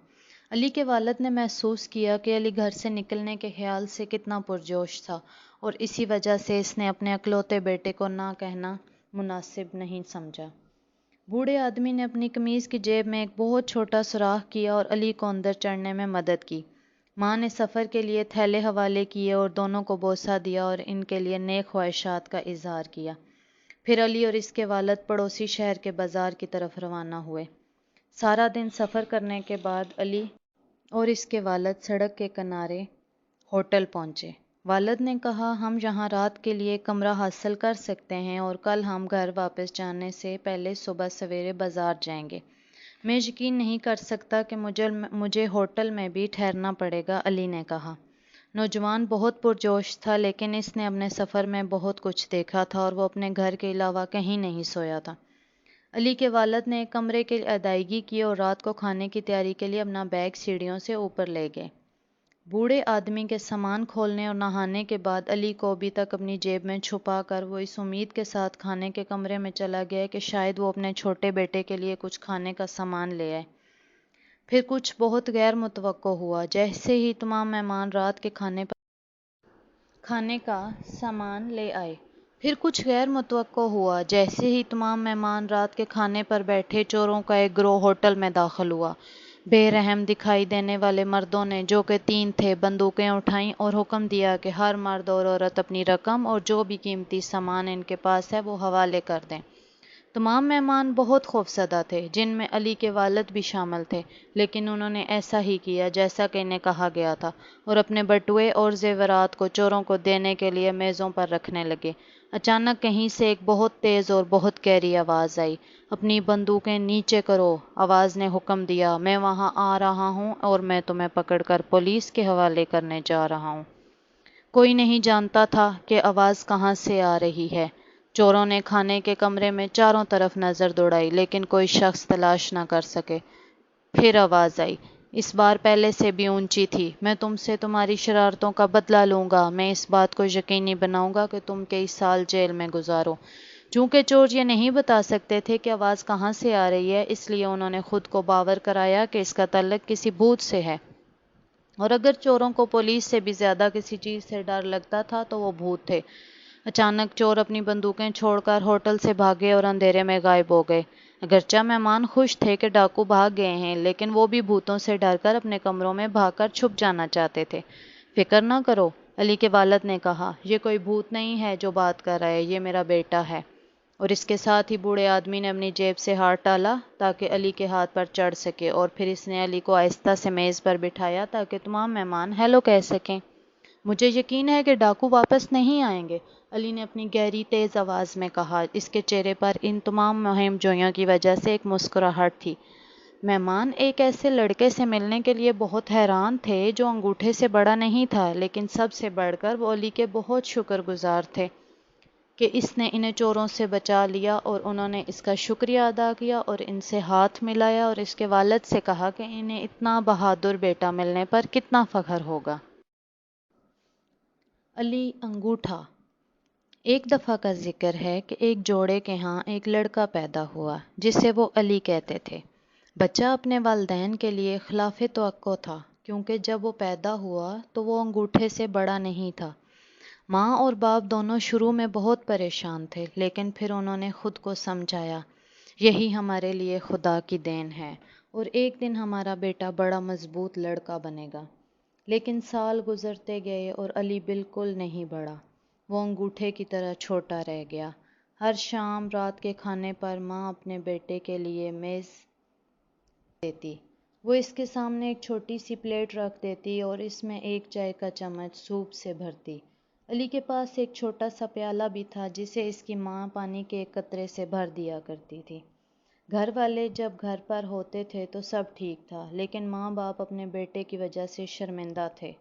علی کے والد نے محسوس کیا کہ علی گھر سے نکلنے کے خیال سے کتنا پرجوش تھا، اور اسی وجہ سے اس نے اپنے اکلوتے بیٹے کو نہ کہنا مناسب نہیں سمجھا۔ بوڑھے آدمی نے اپنی قمیض کی جیب میں ایک بہت چھوٹا سوراخ کیا اور علی کو اندر چڑھنے میں مدد کی۔ ماں نے سفر کے لیے تھیلے حوالے کیے اور دونوں کو بوسہ دیا اور ان کے لیے نیک خواہشات کا اظہار کیا۔ پھر علی اور اس کے والد پڑوسی شہر کے بازار کی طرف روانہ ہوئے۔ سارا دن سفر کرنے کے بعد علی اور اس کے والد سڑک کے کنارے ہوٹل پہنچے۔ والد نے کہا، ہم یہاں رات کے لیے کمرہ حاصل کر سکتے ہیں اور کل ہم گھر واپس جانے سے پہلے صبح سویرے بازار جائیں گے۔ میں یقین نہیں کر سکتا کہ مجھے ہوٹل میں بھی ٹھہرنا پڑے گا، علی نے کہا۔ نوجوان بہت پرجوش تھا، لیکن اس نے اپنے سفر میں بہت کچھ دیکھا تھا اور وہ اپنے گھر کے علاوہ کہیں نہیں سویا تھا۔ علی کے والد نے ایک کمرے کی ادائیگی کی اور رات کو کھانے کی تیاری کے لیے اپنا بیگ سیڑھیوں سے اوپر لے گئے۔ بوڑھے آدمی کے سامان کھولنے اور نہانے کے بعد علی کو ابھی تک اپنی جیب میں چھپا کر وہ اس امید کے ساتھ کھانے کے کمرے میں چلا گیا کہ شاید وہ اپنے چھوٹے بیٹے کے لیے کچھ کھانے کا سامان لے آئے۔ پھر کچھ بہت غیر متوقع ہوا۔ جیسے ہی تمام مہمان رات کے کھانے کا سامان لے آئے رات کے کھانے پر بیٹھے چوروں کا ایک گروہ ہوٹل میں داخل ہوا۔ بے رحم دکھائی دینے والے مردوں نے، جو کہ 3 تھے، بندوقیں اٹھائیں اور حکم دیا کہ ہر مرد اور عورت اپنی رقم اور جو بھی قیمتی سامان ان کے پاس ہے وہ حوالے کر دیں۔ تمام مہمان بہت خوفزدہ تھے، جن میں علی کے والد بھی شامل تھے، لیکن انہوں نے ایسا ہی کیا جیسا کہ انہیں کہا گیا تھا اور اپنے بٹوے اور زیورات کو چوروں کو دینے کے لیے میزوں پر رکھنے لگے۔ اچانک کہیں سے ایک بہت تیز اور بہت گہری آواز آئی۔ اپنی بندوقیں نیچے کرو، آواز نے حکم دیا۔ میں وہاں آ رہا ہوں اور میں تمہیں پکڑ کر پولیس کے حوالے کرنے جا رہا ہوں۔ کوئی نہیں جانتا تھا کہ آواز کہاں سے آ رہی ہے۔ چوروں نے کھانے کے کمرے میں چاروں طرف نظر دوڑائی لیکن کوئی شخص تلاش نہ کر سکے۔ پھر آواز آئی، اس بار پہلے سے بھی اونچی تھی۔ میں تم سے تمہاری شرارتوں کا بدلہ لوں گا۔ میں اس بات کو یقینی بناؤں گا کہ تم کئی سال جیل میں گزارو۔ چونکہ چور یہ نہیں بتا سکتے تھے کہ آواز کہاں سے آ رہی ہے، اس لیے انہوں نے خود کو باور کرایا کہ اس کا تعلق کسی بھوت سے ہے۔ اور اگر چوروں کو پولیس سے بھی زیادہ کسی چیز سے ڈر لگتا تھا تو وہ بھوت تھے۔ اچانک چور اپنی بندوقیں چھوڑ کر ہوٹل سے بھاگے اور اندھیرے میں غائب ہو گئے۔ اگرچہ مہمان خوش تھے کہ ڈاکو بھاگ گئے ہیں، لیکن وہ بھی بھوتوں سے ڈر کر اپنے کمروں میں بھاگ کر چھپ جانا چاہتے تھے۔ فکر نہ کرو، علی کے والد نے کہا، یہ کوئی بھوت نہیں ہے جو بات کر رہا ہے، یہ میرا بیٹا ہے۔ اور اس کے ساتھ ہی بوڑھے آدمی نے اپنی جیب سے ہاتھ ڈالا تاکہ علی کے ہاتھ پر چڑھ سکے، اور پھر اس نے علی کو آہستہ سے میز پر بٹھایا تاکہ تمام مہمان ہیلو کہہ سکیں۔ مجھے یقین ہے کہ ڈاکو واپس نہیں آئیں گے، علی نے اپنی گہری تیز آواز میں کہا۔ اس کے چہرے پر ان تمام مہم جوئیوں کی وجہ سے ایک مسکراہٹ تھی۔ مہمان ایک ایسے لڑکے سے ملنے کے لیے بہت حیران تھے جو انگوٹھے سے بڑا نہیں تھا، لیکن سب سے بڑھ کر وہ علی کے بہت شکر گزار تھے کہ اس نے انہیں چوروں سے بچا لیا، اور انہوں نے اس کا شکریہ ادا کیا اور ان سے ہاتھ ملایا اور اس کے والد سے کہا کہ انہیں اتنا بہادر بیٹا ملنے پر کتنا فخر ہوگا۔ علی انگوٹھا۔ ایک دفعہ کا ذکر ہے کہ ایک جوڑے کے ہاں ایک لڑکا پیدا ہوا جسے وہ علی کہتے تھے۔ بچہ اپنے والدین کے لیے خلاف توقع تھا، کیونکہ جب وہ پیدا ہوا تو وہ انگوٹھے سے بڑا نہیں تھا۔ ماں اور باپ دونوں شروع میں بہت پریشان تھے، لیکن پھر انہوں نے خود کو سمجھایا، یہی ہمارے لیے خدا کی دین ہے اور ایک دن ہمارا بیٹا بڑا مضبوط لڑکا بنے گا۔ لیکن سال گزرتے گئے اور علی بالکل نہیں بڑھا، وہ انگوٹھے کی طرح چھوٹا رہ گیا۔ ہر شام رات کے کھانے پر ماں اپنے بیٹے کے لیے میز دیتی۔ وہ اس کے سامنے ایک چھوٹی سی پلیٹ رکھ دیتی اور اس میں ایک چائے کا چمچ سوپ سے بھرتی۔ علی کے پاس ایک چھوٹا سا پیالہ بھی تھا جسے اس کی ماں پانی کے ایک قطرے سے بھر دیا کرتی تھی۔ گھر والے جب گھر پر ہوتے تھے تو سب ٹھیک تھا، لیکن ماں باپ اپنے بیٹے کی وجہ سے شرمندہ تھے،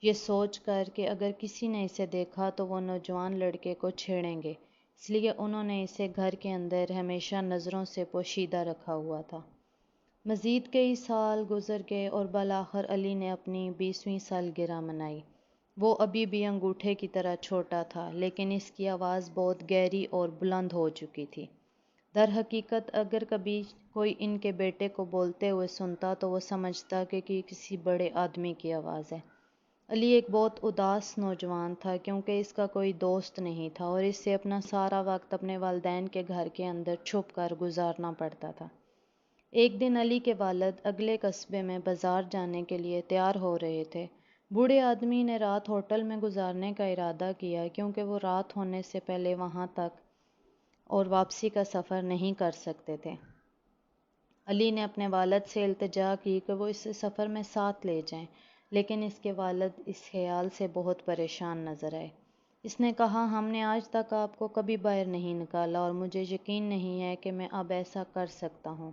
یہ سوچ کر کہ اگر کسی نے اسے دیکھا تو وہ نوجوان لڑکے کو چھیڑیں گے، اس لیے انہوں نے اسے گھر کے اندر ہمیشہ نظروں سے پوشیدہ رکھا ہوا تھا۔ مزید کئی سال گزر گئے اور بالآخر علی نے اپنی 20ویں سالگرہ منائی۔ وہ ابھی بھی انگوٹھے کی طرح چھوٹا تھا، لیکن اس کی آواز بہت گہری اور بلند ہو چکی تھی۔ در حقیقت اگر کبھی کوئی ان کے بیٹے کو بولتے ہوئے سنتا تو وہ سمجھتا کہ یہ کسی بڑے آدمی کی آواز ہے۔ علی ایک بہت اداس نوجوان تھا کیونکہ اس کا کوئی دوست نہیں تھا اور اس سے اپنا سارا وقت اپنے والدین کے گھر کے اندر چھپ کر گزارنا پڑتا تھا۔ ایک دن علی کے والد اگلے قصبے میں بازار جانے کے لیے تیار ہو رہے تھے۔ بوڑھے آدمی نے رات ہوٹل میں گزارنے کا ارادہ کیا کیونکہ وہ رات ہونے سے پہلے وہاں تک اور واپسی کا سفر نہیں کر سکتے تھے۔ علی نے اپنے والد سے التجا کی کہ وہ اسے سفر میں ساتھ لے جائیں، لیکن اس کے والد اس خیال سے بہت پریشان نظر آئے۔ اس نے کہا، ہم نے آج تک آپ کو کبھی باہر نہیں نکالا اور مجھے یقین نہیں ہے کہ میں اب ایسا کر سکتا ہوں۔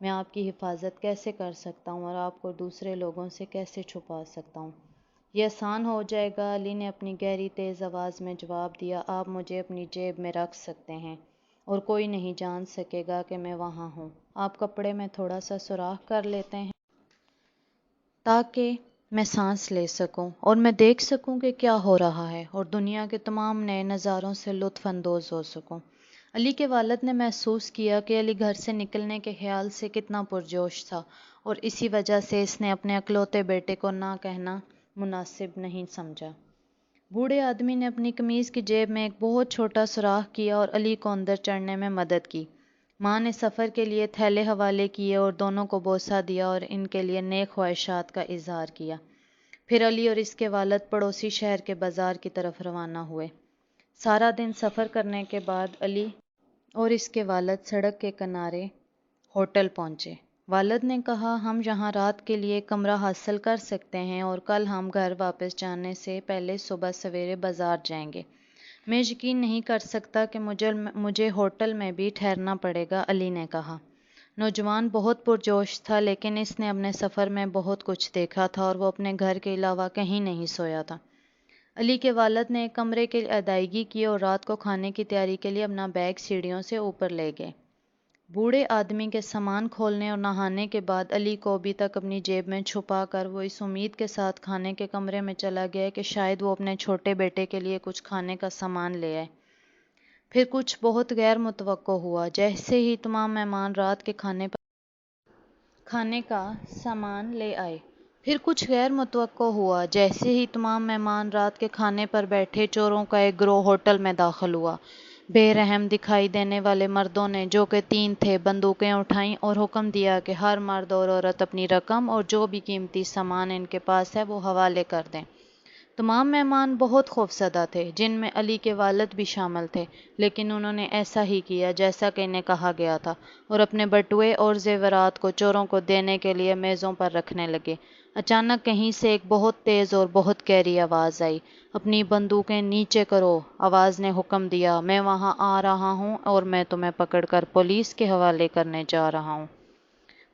میں آپ کی حفاظت کیسے کر سکتا ہوں اور آپ کو دوسرے لوگوں سے کیسے چھپا سکتا ہوں؟ یہ آسان ہو جائے گا، علی نے اپنی گہری تیز آواز میں جواب دیا، آپ مجھے اپنی جیب میں رکھ سکتے ہیں اور کوئی نہیں جان سکے گا کہ میں وہاں ہوں۔ آپ کپڑے میں تھوڑا سا سوراخ کر لیتے ہیں تاکہ میں سانس لے سکوں اور میں دیکھ سکوں کہ کیا ہو رہا ہے اور دنیا کے تمام نئے نظاروں سے لطف اندوز ہو سکوں۔ علی کے والد نے محسوس کیا کہ علی گھر سے نکلنے کے خیال سے کتنا پرجوش تھا اور اسی وجہ سے اس نے اپنے اکلوتے بیٹے کو نہ کہنا مناسب نہیں سمجھا۔ بوڑھے آدمی نے اپنی قمیض کی جیب میں ایک بہت چھوٹا سوراخ کیا اور علی کو اندر چڑھنے میں مدد کی۔ ماں نے سفر کے لیے تھیلے حوالے کیے اور دونوں کو بوسہ دیا اور ان کے لیے نیک خواہشات کا اظہار کیا۔ پھر علی اور اس کے والد پڑوسی شہر کے بازار کی طرف روانہ ہوئے۔ سارا دن سفر کرنے کے بعد علی اور اس کے والد سڑک کے کنارے ہوٹل پہنچے۔ والد نے کہا، ہم یہاں رات کے لیے کمرہ حاصل کر سکتے ہیں اور کل ہم گھر واپس جانے سے پہلے صبح سویرے بازار جائیں گے۔ میں یقین نہیں کر سکتا کہ مجھے ہوٹل میں بھی ٹھہرنا پڑے گا، علی نے کہا۔ نوجوان بہت پرجوش تھا، لیکن اس نے اپنے سفر میں بہت کچھ دیکھا تھا اور وہ اپنے گھر کے علاوہ کہیں نہیں سویا تھا۔ علی کے والد نے ایک کمرے کی ادائیگی کی اور رات کو کھانے کی تیاری کے لیے اپنا بیگ سیڑھیوں سے اوپر لے گئے۔ بوڑھے آدمی کے سامان کھولنے اور نہانے کے بعد علی کو ابھی تک اپنی جیب میں چھپا کر وہ اس امید کے ساتھ کھانے کے کمرے میں چلا گیا کہ شاید وہ اپنے چھوٹے بیٹے کے لیے کچھ کھانے کا سامان لے آئے۔ پھر کچھ بہت غیر متوقع ہوا۔ جیسے ہی تمام مہمان رات کے کھانے کا سامان لے آئے۔ جیسے ہی تمام مہمان رات کے کھانے پر بیٹھے، چوروں کا ایک گروہ ہوٹل میں داخل ہوا۔ بے رحم دکھائی دینے والے مردوں نے، جو کہ 3 تھے، بندوقیں اٹھائیں اور حکم دیا کہ ہر مرد اور عورت اپنی رقم اور جو بھی قیمتی سامان ان کے پاس ہے وہ حوالے کر دیں۔ تمام مہمان بہت خوفزدہ تھے، جن میں علی کے والد بھی شامل تھے، لیکن انہوں نے ایسا ہی کیا جیسا کہ انہیں کہا گیا تھا اور اپنے بٹوے اور زیورات کو چوروں کو دینے کے لیے میزوں پر رکھنے لگے۔ اچانک کہیں سے ایک بہت تیز اور بہت گہری آواز آئی۔ اپنی بندوقیں نیچے کرو، آواز نے حکم دیا۔ میں وہاں آ رہا ہوں اور میں تمہیں پکڑ کر پولیس کے حوالے کرنے جا رہا ہوں۔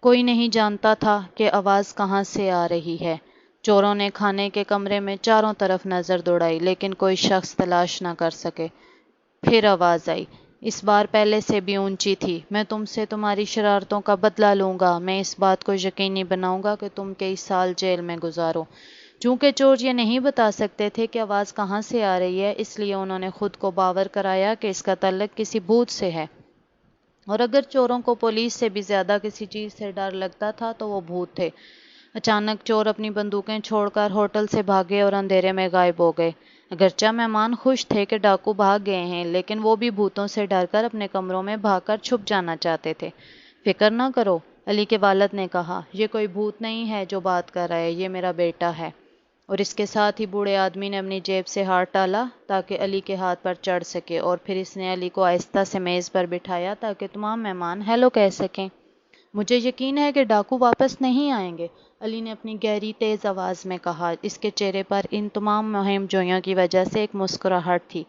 کوئی نہیں جانتا تھا کہ آواز کہاں سے آ رہی ہے۔ چوروں نے کھانے کے کمرے میں چاروں طرف نظر دوڑائی، لیکن کوئی شخص تلاش نہ کر سکے۔ پھر آواز آئی، اس بار پہلے سے بھی اونچی تھی۔ میں تم سے تمہاری شرارتوں کا بدلہ لوں گا۔ میں اس بات کو یقینی بناؤں گا کہ تم کئی سال جیل میں گزارو۔ چونکہ چور یہ نہیں بتا سکتے تھے کہ آواز کہاں سے آ رہی ہے، اس لیے انہوں نے خود کو باور کرایا کہ اس کا تعلق کسی بھوت سے ہے، اور اگر چوروں کو پولیس سے بھی زیادہ کسی چیز سے ڈر لگتا تھا تو وہ بھوت تھے۔ اچانک چور اپنی بندوقیں چھوڑ کر ہوٹل سے بھاگے اور اندھیرے میں غائب ہو گئے۔ اگرچہ مہمان خوش تھے کہ ڈاکو بھاگ گئے ہیں، لیکن وہ بھی بھوتوں سے ڈر کر اپنے کمروں میں بھاگ کر چھپ جانا چاہتے تھے۔ فکر نہ کرو، علی کے والد نے کہا، یہ کوئی بھوت نہیں ہے جو بات کر رہا ہے، یہ میرا بیٹا ہے۔ اور اس کے ساتھ ہی بوڑھے آدمی نے اپنی جیب سے ہاتھ ڈالا تاکہ علی کے ہاتھ پر چڑھ سکے، اور پھر اس نے علی کو آہستہ سے میز پر بٹھایا تاکہ تمام مہمان ہیلو کہہ سکیں۔ مجھے یقین ہے کہ ڈاکو واپس نہیں آئیں گے، علی نے اپنی گہری تیز آواز میں کہا۔ اس کے چہرے پر ان تمام مہم جوئیوں کی وجہ سے ایک مسکراہٹ تھی۔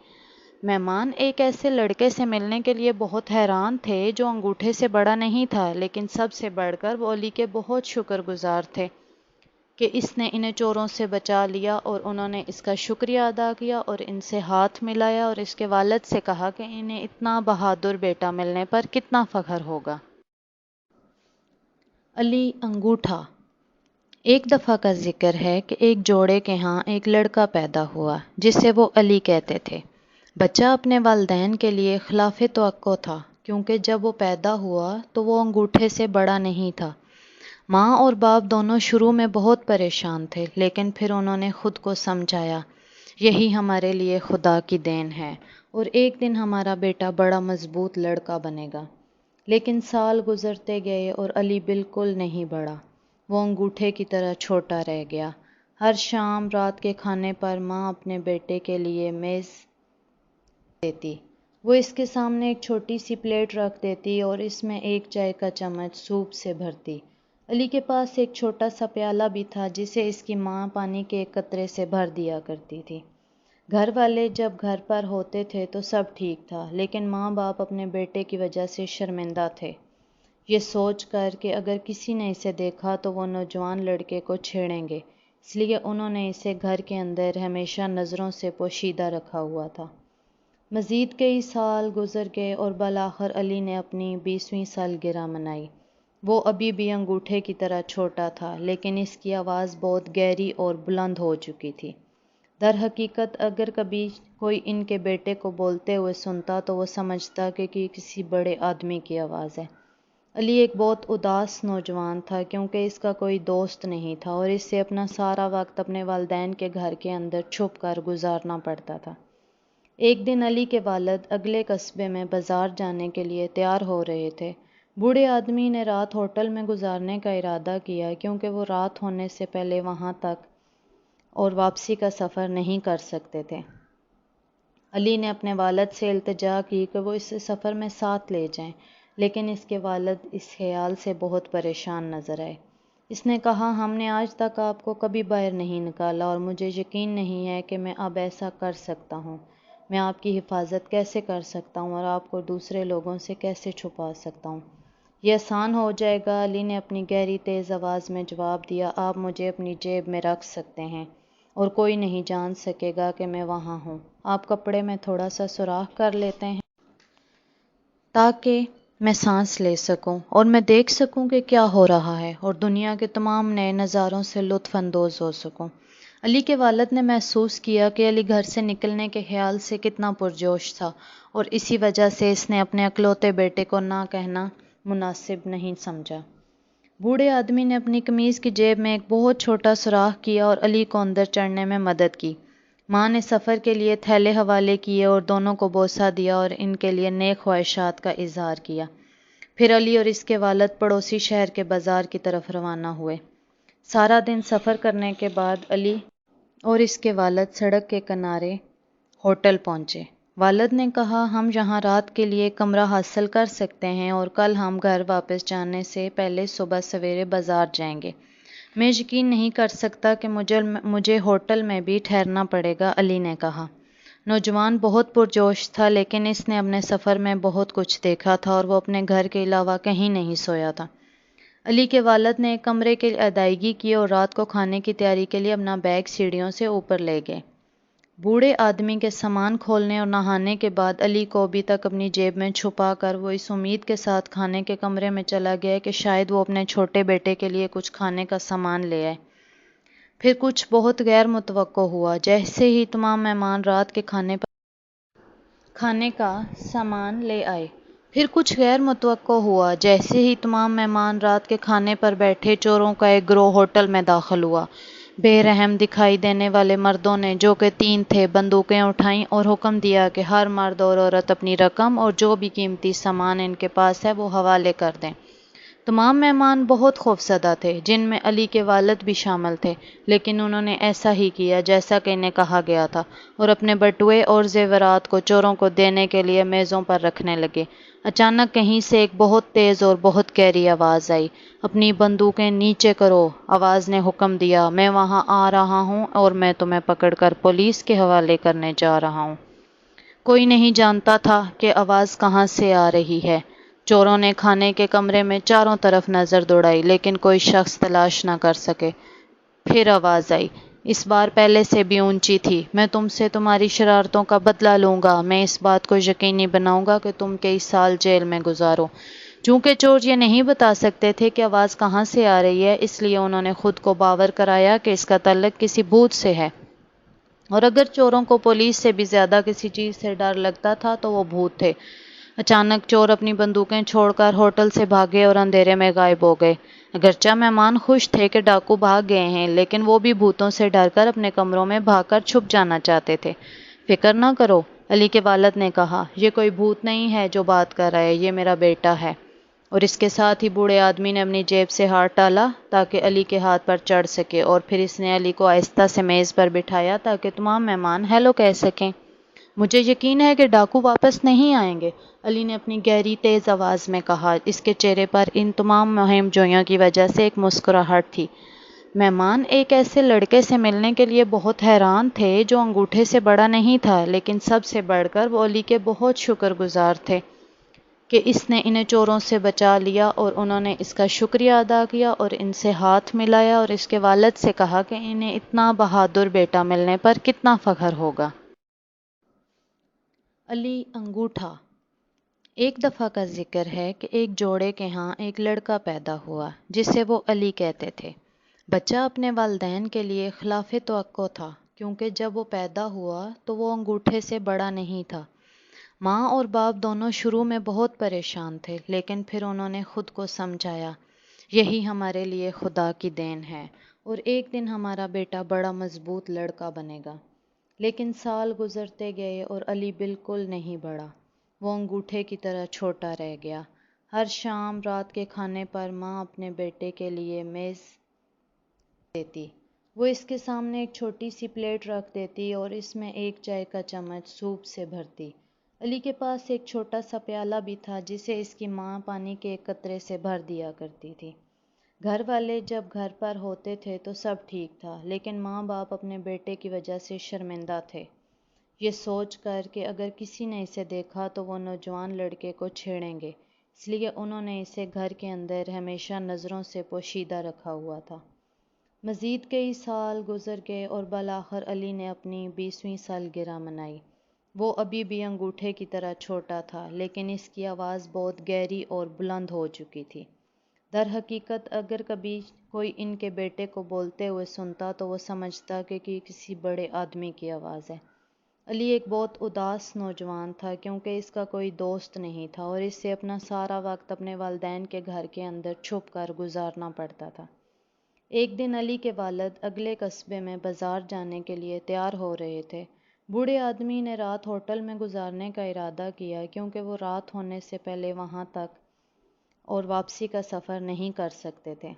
مہمان ایک ایسے لڑکے سے ملنے کے لیے بہت حیران تھے جو انگوٹھے سے بڑا نہیں تھا، لیکن سب سے بڑھ کر وہ علی کے بہت شکر گزار تھے کہ اس نے انہیں چوروں سے بچا لیا، اور انہوں نے اس کا شکریہ ادا کیا اور ان سے ہاتھ ملایا اور اس کے والد سے کہا کہ انہیں اتنا بہادر بیٹا ملنے پر کتنا فخر ہوگا۔ علی انگوٹھا۔ ایک دفعہ کا ذکر ہے کہ ایک جوڑے کے ہاں ایک لڑکا پیدا ہوا جسے وہ علی کہتے تھے۔ بچہ اپنے والدین کے لیے خلاف توقع تھا، کیونکہ جب وہ پیدا ہوا تو وہ انگوٹھے سے بڑا نہیں تھا۔ ماں اور باپ دونوں شروع میں بہت پریشان تھے، لیکن پھر انہوں نے خود کو سمجھایا، یہی ہمارے لیے خدا کی دین ہے اور ایک دن ہمارا بیٹا بڑا مضبوط لڑکا بنے گا۔ لیکن سال گزرتے گئے اور علی بالکل نہیں بڑھا، وہ انگوٹھے کی طرح چھوٹا رہ گیا۔ ہر شام رات کے کھانے پر ماں اپنے بیٹے کے لیے میز دیتی۔ وہ اس کے سامنے ایک چھوٹی سی پلیٹ رکھ دیتی اور اس میں ایک چائے کا چمچ سوپ سے بھرتی۔ علی کے پاس ایک چھوٹا سا پیالہ بھی تھا جسے اس کی ماں پانی کے ایک قطرے سے بھر دیا کرتی تھی۔ گھر والے جب گھر پر ہوتے تھے تو سب ٹھیک تھا، لیکن ماں باپ اپنے بیٹے کی وجہ سے شرمندہ تھے، یہ سوچ کر کہ اگر کسی نے اسے دیکھا تو وہ نوجوان لڑکے کو چھیڑیں گے، اس لیے انہوں نے اسے گھر کے اندر ہمیشہ نظروں سے پوشیدہ رکھا ہوا تھا۔ مزید کئی سال گزر گئے اور بالآخر علی نے اپنی 20ویں سالگرہ منائی۔ وہ ابھی بھی انگوٹھے کی طرح چھوٹا تھا، لیکن اس کی آواز بہت گہری اور بلند ہو چکی تھی۔ در حقیقت اگر کبھی کوئی ان کے بیٹے کو بولتے ہوئے سنتا تو وہ سمجھتا کہ یہ کسی بڑے آدمی کی آواز ہے۔ علی ایک بہت اداس نوجوان تھا، کیونکہ اس کا کوئی دوست نہیں تھا اور اسے اپنا سارا وقت اپنے والدین کے گھر کے اندر چھپ کر گزارنا پڑتا تھا۔ ایک دن علی کے والد اگلے قصبے میں بازار جانے کے لیے تیار ہو رہے تھے۔ بوڑھے آدمی نے رات ہوٹل میں گزارنے کا ارادہ کیا، کیونکہ وہ رات ہونے سے پہلے وہاں تک اور واپسی کا سفر نہیں کر سکتے تھے۔ علی نے اپنے والد سے التجا کی کہ وہ اسے سفر میں ساتھ لے جائیں، لیکن اس کے والد اس خیال سے بہت پریشان نظر آئے۔ اس نے کہا، ہم نے آج تک آپ کو کبھی باہر نہیں نکالا اور مجھے یقین نہیں ہے کہ میں اب ایسا کر سکتا ہوں۔ میں آپ کی حفاظت کیسے کر سکتا ہوں اور آپ کو دوسرے لوگوں سے کیسے چھپا سکتا ہوں؟ یہ آسان ہو جائے گا، علی نے اپنی گہری تیز آواز میں جواب دیا۔ آپ مجھے اپنی جیب میں رکھ سکتے ہیں اور کوئی نہیں جان سکے گا کہ میں وہاں ہوں۔ آپ کپڑے میں تھوڑا سا سوراخ کر لیتے ہیں تاکہ میں سانس لے سکوں اور میں دیکھ سکوں کہ کیا ہو رہا ہے اور دنیا کے تمام نئے نظاروں سے لطف اندوز ہو سکوں۔ علی کے والد نے محسوس کیا کہ علی گھر سے نکلنے کے خیال سے کتنا پرجوش تھا، اور اسی وجہ سے اس نے اپنے اکلوتے بیٹے کو نہ کہنا مناسب نہیں سمجھا۔ بوڑھے آدمی نے اپنی قمیض کی جیب میں ایک بہت چھوٹا سوراخ کیا اور علی کو اندر چڑھنے میں مدد کی۔ ماں نے سفر کے لیے تھیلے حوالے کیے اور دونوں کو بوسہ دیا اور ان کے لیے نیک خواہشات کا اظہار کیا۔ پھر علی اور اس کے والد پڑوسی شہر کے بازار کی طرف روانہ ہوئے۔ سارا دن سفر کرنے کے بعد علی اور اس کے والد سڑک کے کنارے ہوٹل پہنچے۔ والد نے کہا، ہم یہاں رات کے لیے کمرہ حاصل کر سکتے ہیں اور کل ہم گھر واپس جانے سے پہلے صبح سویرے بازار جائیں گے۔ میں یقین نہیں کر سکتا کہ مجھے ہوٹل میں بھی ٹھہرنا پڑے گا، علی نے کہا۔ نوجوان بہت پرجوش تھا، لیکن اس نے اپنے سفر میں بہت کچھ دیکھا تھا اور وہ اپنے گھر کے علاوہ کہیں نہیں سویا تھا۔ علی کے والد نے ایک کمرے کی ادائیگی کی اور رات کو کھانے کی تیاری کے لیے اپنا بیگ سیڑھیوں سے اوپر لے گئے۔ بوڑھے آدمی کے سامان کھولنے اور نہانے کے بعد علی کو ابھی تک اپنی جیب میں چھپا کر وہ اس امید کے ساتھ کھانے کے کمرے میں چلا گیا کہ شاید وہ اپنے چھوٹے بیٹے کے لیے کچھ کھانے کا سامان لے آئے۔ پھر کچھ بہت غیر متوقع ہوا۔ جیسے ہی تمام مہمان رات کے کھانے کا سامان لے آئے جیسے ہی تمام مہمان رات کے کھانے پر بیٹھے، چوروں کا ایک گروہ ہوٹل میں داخل ہوا۔ بے رحم دکھائی دینے والے مردوں نے، جو کہ 3 تھے، بندوقیں اٹھائیں اور حکم دیا کہ ہر مرد اور عورت اپنی رقم اور جو بھی قیمتی سامان ان کے پاس ہے وہ حوالے کر دیں۔ تمام مہمان بہت خوفزدہ تھے، جن میں علی کے والد بھی شامل تھے، لیکن انہوں نے ایسا ہی کیا جیسا کہ انہیں کہا گیا تھا اور اپنے بٹوے اور زیورات کو چوروں کو دینے کے لیے میزوں پر رکھنے لگے۔ اچانک کہیں سے ایک بہت تیز اور بہت گہری آواز آئی۔ اپنی بندوقیں نیچے کرو، آواز نے حکم دیا۔ میں وہاں آ رہا ہوں اور میں تمہیں پکڑ کر پولیس کے حوالے کرنے جا رہا ہوں۔ کوئی نہیں جانتا تھا کہ آواز کہاں سے آ رہی ہے۔ چوروں نے کھانے کے کمرے میں چاروں طرف نظر دوڑائی، لیکن کوئی شخص تلاش نہ کر سکے۔ پھر آواز آئی، اس بار پہلے سے بھی اونچی تھی۔ میں تم سے تمہاری شرارتوں کا بدلہ لوں گا۔ میں اس بات کو یقینی بناؤں گا کہ تم کئی سال جیل میں گزارو۔ چونکہ چور یہ نہیں بتا سکتے تھے کہ آواز کہاں سے آ رہی ہے، اس لیے انہوں نے خود کو باور کرایا کہ اس کا تعلق کسی بھوت سے ہے، اور اگر چوروں کو پولیس سے بھی زیادہ کسی چیز سے ڈر لگتا تھا تو وہ بھوت تھے۔ اچانک چور اپنی بندوقیں چھوڑ کر ہوٹل سے بھاگے اور اندھیرے میں غائب ہو گئے۔ اگرچہ مہمان خوش تھے کہ ڈاکو بھاگ گئے ہیں، لیکن وہ بھی بھوتوں سے ڈر کر اپنے کمروں میں بھاگ کر چھپ جانا چاہتے تھے۔ فکر نہ کرو، علی کے والد نے کہا، یہ کوئی بھوت نہیں ہے جو بات کر رہا ہے، یہ میرا بیٹا ہے۔ اور اس کے ساتھ ہی بوڑھے آدمی نے اپنی جیب سے ہاتھ ڈالا تاکہ علی کے ہاتھ پر چڑھ سکے، اور پھر اس نے علی کو آہستہ سے میز پر بٹھایا تاکہ تمام مہمان ہیلو کہہ سکیں۔ مجھے یقین ہے کہ ڈاکو واپس نہیں آئیں گے، علی نے اپنی گہری تیز آواز میں کہا۔ اس کے چہرے پر ان تمام مہم جوئیوں کی وجہ سے ایک مسکراہٹ تھی۔ مہمان ایک ایسے لڑکے سے ملنے کے لیے بہت حیران تھے جو انگوٹھے سے بڑا نہیں تھا، لیکن سب سے بڑھ کر وہ علی کے بہت شکر گزار تھے کہ اس نے انہیں چوروں سے بچا لیا، اور انہوں نے اس کا شکریہ ادا کیا اور ان سے ہاتھ ملایا اور اس کے والد سے کہا کہ انہیں اتنا بہادر بیٹا ملنے پر کتنا فخر ہوگا۔ علی انگوٹھا۔ ایک دفعہ کا ذکر ہے کہ ایک جوڑے کے ہاں ایک لڑکا پیدا ہوا جسے وہ علی کہتے تھے۔ بچہ اپنے والدین کے لیے خلاف توقع تھا، کیونکہ جب وہ پیدا ہوا تو وہ انگوٹھے سے بڑا نہیں تھا۔ ماں اور باپ دونوں شروع میں بہت پریشان تھے، لیکن پھر انہوں نے خود کو سمجھایا، یہی ہمارے لیے خدا کی دین ہے اور ایک دن ہمارا بیٹا بڑا مضبوط لڑکا بنے گا۔ لیکن سال گزرتے گئے اور علی بالکل نہیں بڑھا، وہ انگوٹھے کی طرح چھوٹا رہ گیا۔ ہر شام رات کے کھانے پر ماں اپنے بیٹے کے لیے میز دیتی۔ وہ اس کے سامنے ایک چھوٹی سی پلیٹ رکھ دیتی اور اس میں ایک چائے کا چمچ سوپ سے بھرتی۔ علی کے پاس ایک چھوٹا سا پیالہ بھی تھا جسے اس کی ماں پانی کے ایک قطرے سے بھر دیا کرتی تھی۔ گھر والے جب گھر پر ہوتے تھے تو سب ٹھیک تھا، لیکن ماں باپ اپنے بیٹے کی وجہ سے شرمندہ تھے۔ یہ سوچ کر کہ اگر کسی نے اسے دیکھا تو وہ نوجوان لڑکے کو چھیڑیں گے، اس لیے انہوں نے اسے گھر کے اندر ہمیشہ نظروں سے پوشیدہ رکھا ہوا تھا۔ مزید کئی سال گزر گئے اور بالآخر علی نے اپنی 20ویں سالگرہ منائی۔ وہ ابھی بھی انگوٹھے کی طرح چھوٹا تھا، لیکن اس کی آواز بہت گہری اور بلند ہو چکی تھی۔ در حقیقت اگر کبھی کوئی ان کے بیٹے کو بولتے ہوئے سنتا تو وہ سمجھتا کہ کسی بڑے آدمی کی آواز ہے۔ علی ایک بہت اداس نوجوان تھا کیونکہ اس کا کوئی دوست نہیں تھا اور اسے اپنا سارا وقت اپنے والدین کے گھر کے اندر چھپ کر گزارنا پڑتا تھا۔ ایک دن علی کے والد اگلے قصبے میں بازار جانے کے لیے تیار ہو رہے تھے۔ بوڑھے آدمی نے رات ہوٹل میں گزارنے کا ارادہ کیا کیونکہ وہ رات ہونے سے پہلے وہاں تک اور واپسی کا سفر نہیں کر سکتے تھے۔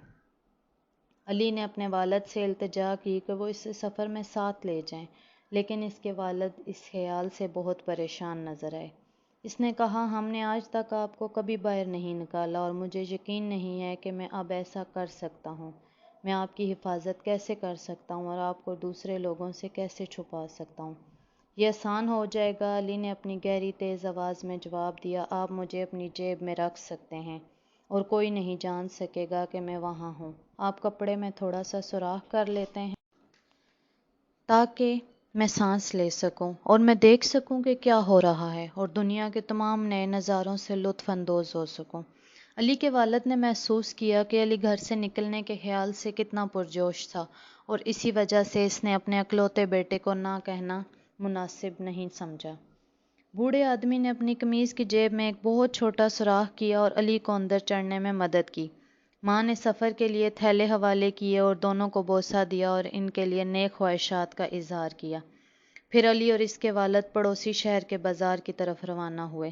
علی نے اپنے والد سے التجا کی کہ وہ اسے سفر میں ساتھ لے جائیں، لیکن اس کے والد اس خیال سے بہت پریشان نظر آئے۔ اس نے کہا، ہم نے آج تک آپ کو کبھی باہر نہیں نکالا اور مجھے یقین نہیں ہے کہ میں اب ایسا کر سکتا ہوں۔ میں آپ کی حفاظت کیسے کر سکتا ہوں اور آپ کو دوسرے لوگوں سے کیسے چھپا سکتا ہوں؟ یہ آسان ہو جائے گا، علی نے اپنی گہری تیز آواز میں جواب دیا، آپ مجھے اپنی جیب میں رکھ سکتے ہیں اور کوئی نہیں جان سکے گا کہ میں وہاں ہوں۔ آپ کپڑے میں تھوڑا سا سوراخ کر لیتے ہیں تاکہ میں سانس لے سکوں اور میں دیکھ سکوں کہ کیا ہو رہا ہے اور دنیا کے تمام نئے نظاروں سے لطف اندوز ہو سکوں۔ علی کے والد نے محسوس کیا کہ علی گھر سے نکلنے کے خیال سے کتنا پرجوش تھا اور اسی وجہ سے اس نے اپنے اکلوتے بیٹے کو نہ کہنا مناسب نہیں سمجھا۔ بوڑھے آدمی نے اپنی قمیض کی جیب میں ایک بہت چھوٹا سوراخ کیا اور علی کو اندر چڑھنے میں مدد کی۔ ماں نے سفر کے لیے تھیلے حوالے کیے اور دونوں کو بوسہ دیا اور ان کے لیے نیک خواہشات کا اظہار کیا۔ پھر علی اور اس کے والد پڑوسی شہر کے بازار کی طرف روانہ ہوئے۔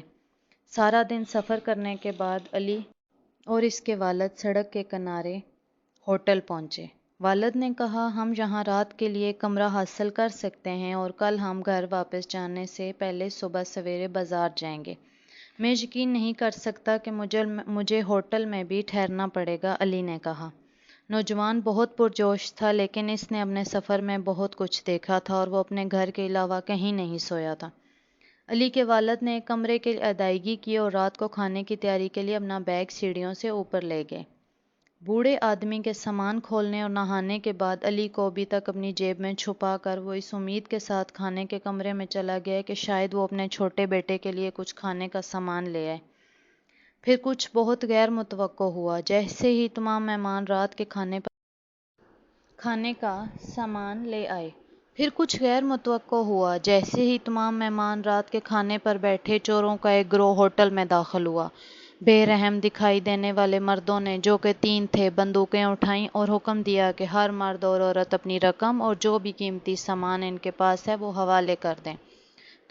سارا دن سفر کرنے کے بعد علی اور اس کے والد سڑک کے کنارے ہوٹل پہنچے۔ والد نے کہا، ہم یہاں رات کے لیے کمرہ حاصل کر سکتے ہیں اور کل ہم گھر واپس جانے سے پہلے صبح سویرے بازار جائیں گے۔ میں یقین نہیں کر سکتا کہ مجھے ہوٹل میں بھی ٹھہرنا پڑے گا، علی نے کہا۔ نوجوان بہت پرجوش تھا، لیکن اس نے اپنے سفر میں بہت کچھ دیکھا تھا اور وہ اپنے گھر کے علاوہ کہیں نہیں سویا تھا۔ علی کے والد نے ایک کمرے کی ادائیگی کی اور رات کو کھانے کی تیاری کے لیے اپنا بیگ سیڑھیوں سے اوپر لے گئے۔ بوڑھے آدمی کے سامان کھولنے اور نہانے کے بعد علی کو ابھی تک اپنی جیب میں چھپا کر وہ اس امید کے ساتھ کھانے کے کمرے میں چلا گیا کہ شاید وہ اپنے چھوٹے بیٹے کے لیے کچھ کھانے کا سامان لے آئے۔ پھر کچھ بہت غیر متوقع ہوا۔ جیسے ہی تمام مہمان رات کے کھانے کا سامان لے آئے رات کے کھانے پر بیٹھے چوروں کا ایک گروہ ہوٹل میں داخل ہوا۔ بے رحم دکھائی دینے والے مردوں نے، جو کہ 3 تھے، بندوقیں اٹھائیں اور حکم دیا کہ ہر مرد اور عورت اپنی رقم اور جو بھی قیمتی سامان ان کے پاس ہے وہ حوالے کر دیں۔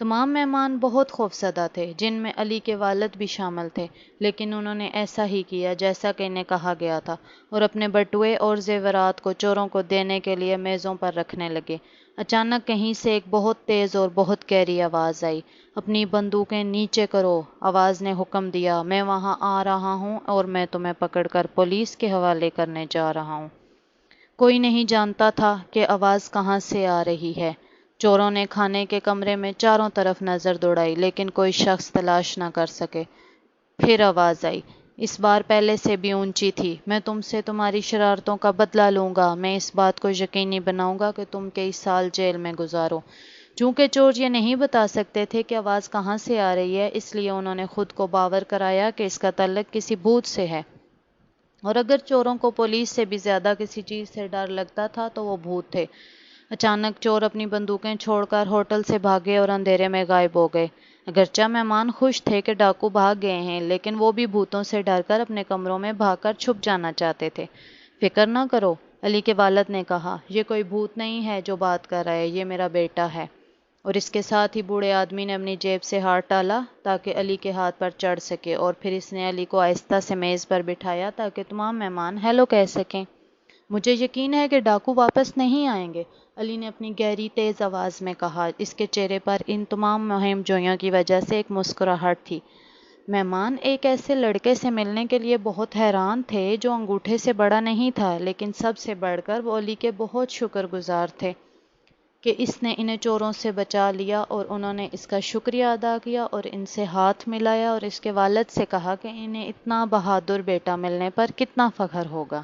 تمام مہمان بہت خوفزدہ تھے، جن میں علی کے والد بھی شامل تھے، لیکن انہوں نے ایسا ہی کیا جیسا کہ انہیں کہا گیا تھا اور اپنے بٹوے اور زیورات کو چوروں کو دینے کے لیے میزوں پر رکھنے لگے۔ اچانک کہیں سے ایک بہت تیز اور بہت گہری آواز آئی، اپنی بندوقیں نیچے کرو، آواز نے حکم دیا، میں وہاں آ رہا ہوں اور میں تمہیں پکڑ کر پولیس کے حوالے کرنے جا رہا ہوں۔ کوئی نہیں جانتا تھا کہ آواز کہاں سے آ رہی ہے۔ چوروں نے کھانے کے کمرے میں چاروں طرف نظر دوڑائی، لیکن کوئی شخص تلاش نہ کر سکے۔ پھر آواز آئی، اس بار پہلے سے بھی اونچی تھی، میں تم سے تمہاری شرارتوں کا بدلہ لوں گا، میں اس بات کو یقینی بناؤں گا کہ تم کئی سال جیل میں گزارو۔ چونکہ چور یہ نہیں بتا سکتے تھے کہ آواز کہاں سے آ رہی ہے، اس لیے انہوں نے خود کو باور کرایا کہ اس کا تعلق کسی بھوت سے ہے، اور اگر چوروں کو پولیس سے بھی زیادہ کسی چیز سے ڈر لگتا تھا تو وہ بھوت تھے۔ اچانک چور اپنی بندوقیں چھوڑ کر ہوٹل سے بھاگے اور اندھیرے میں غائب ہو گئے۔ اگرچہ مہمان خوش تھے کہ ڈاکو بھاگ گئے ہیں، لیکن وہ بھی بھوتوں سے ڈر کر اپنے کمروں میں بھاگ کر چھپ جانا چاہتے تھے۔ فکر نہ کرو، علی کے والد نے کہا، یہ کوئی بھوت نہیں ہے جو بات کر رہا ہے، یہ میرا بیٹا ہے۔ اور اس کے ساتھ ہی بوڑھے آدمی نے اپنی جیب سے ہاتھ ڈالا تاکہ علی کے ہاتھ پر چڑھ سکے، اور پھر اس نے علی کو آہستہ سے میز پر بٹھایا تاکہ تمام مہمان ہیلو کہہ سکیں۔ مجھے یقین ہے کہ ڈاکو واپس نہیں آئیں گے، علی نے اپنی گہری تیز آواز میں کہا۔ اس کے چہرے پر ان تمام مہم جوئیوں کی وجہ سے ایک مسکراہٹ تھی۔ مہمان ایک ایسے لڑکے سے ملنے کے لیے بہت حیران تھے جو انگوٹھے سے بڑا نہیں تھا، لیکن سب سے بڑھ کر وہ علی کے بہت شکر گزار تھے۔ کہ اس نے انہیں چوروں سے بچا لیا، اور انہوں نے اس کا شکریہ ادا کیا اور ان سے ہاتھ ملایا اور اس کے والد سے کہا کہ انہیں اتنا بہادر بیٹا ملنے پر کتنا فخر ہوگا۔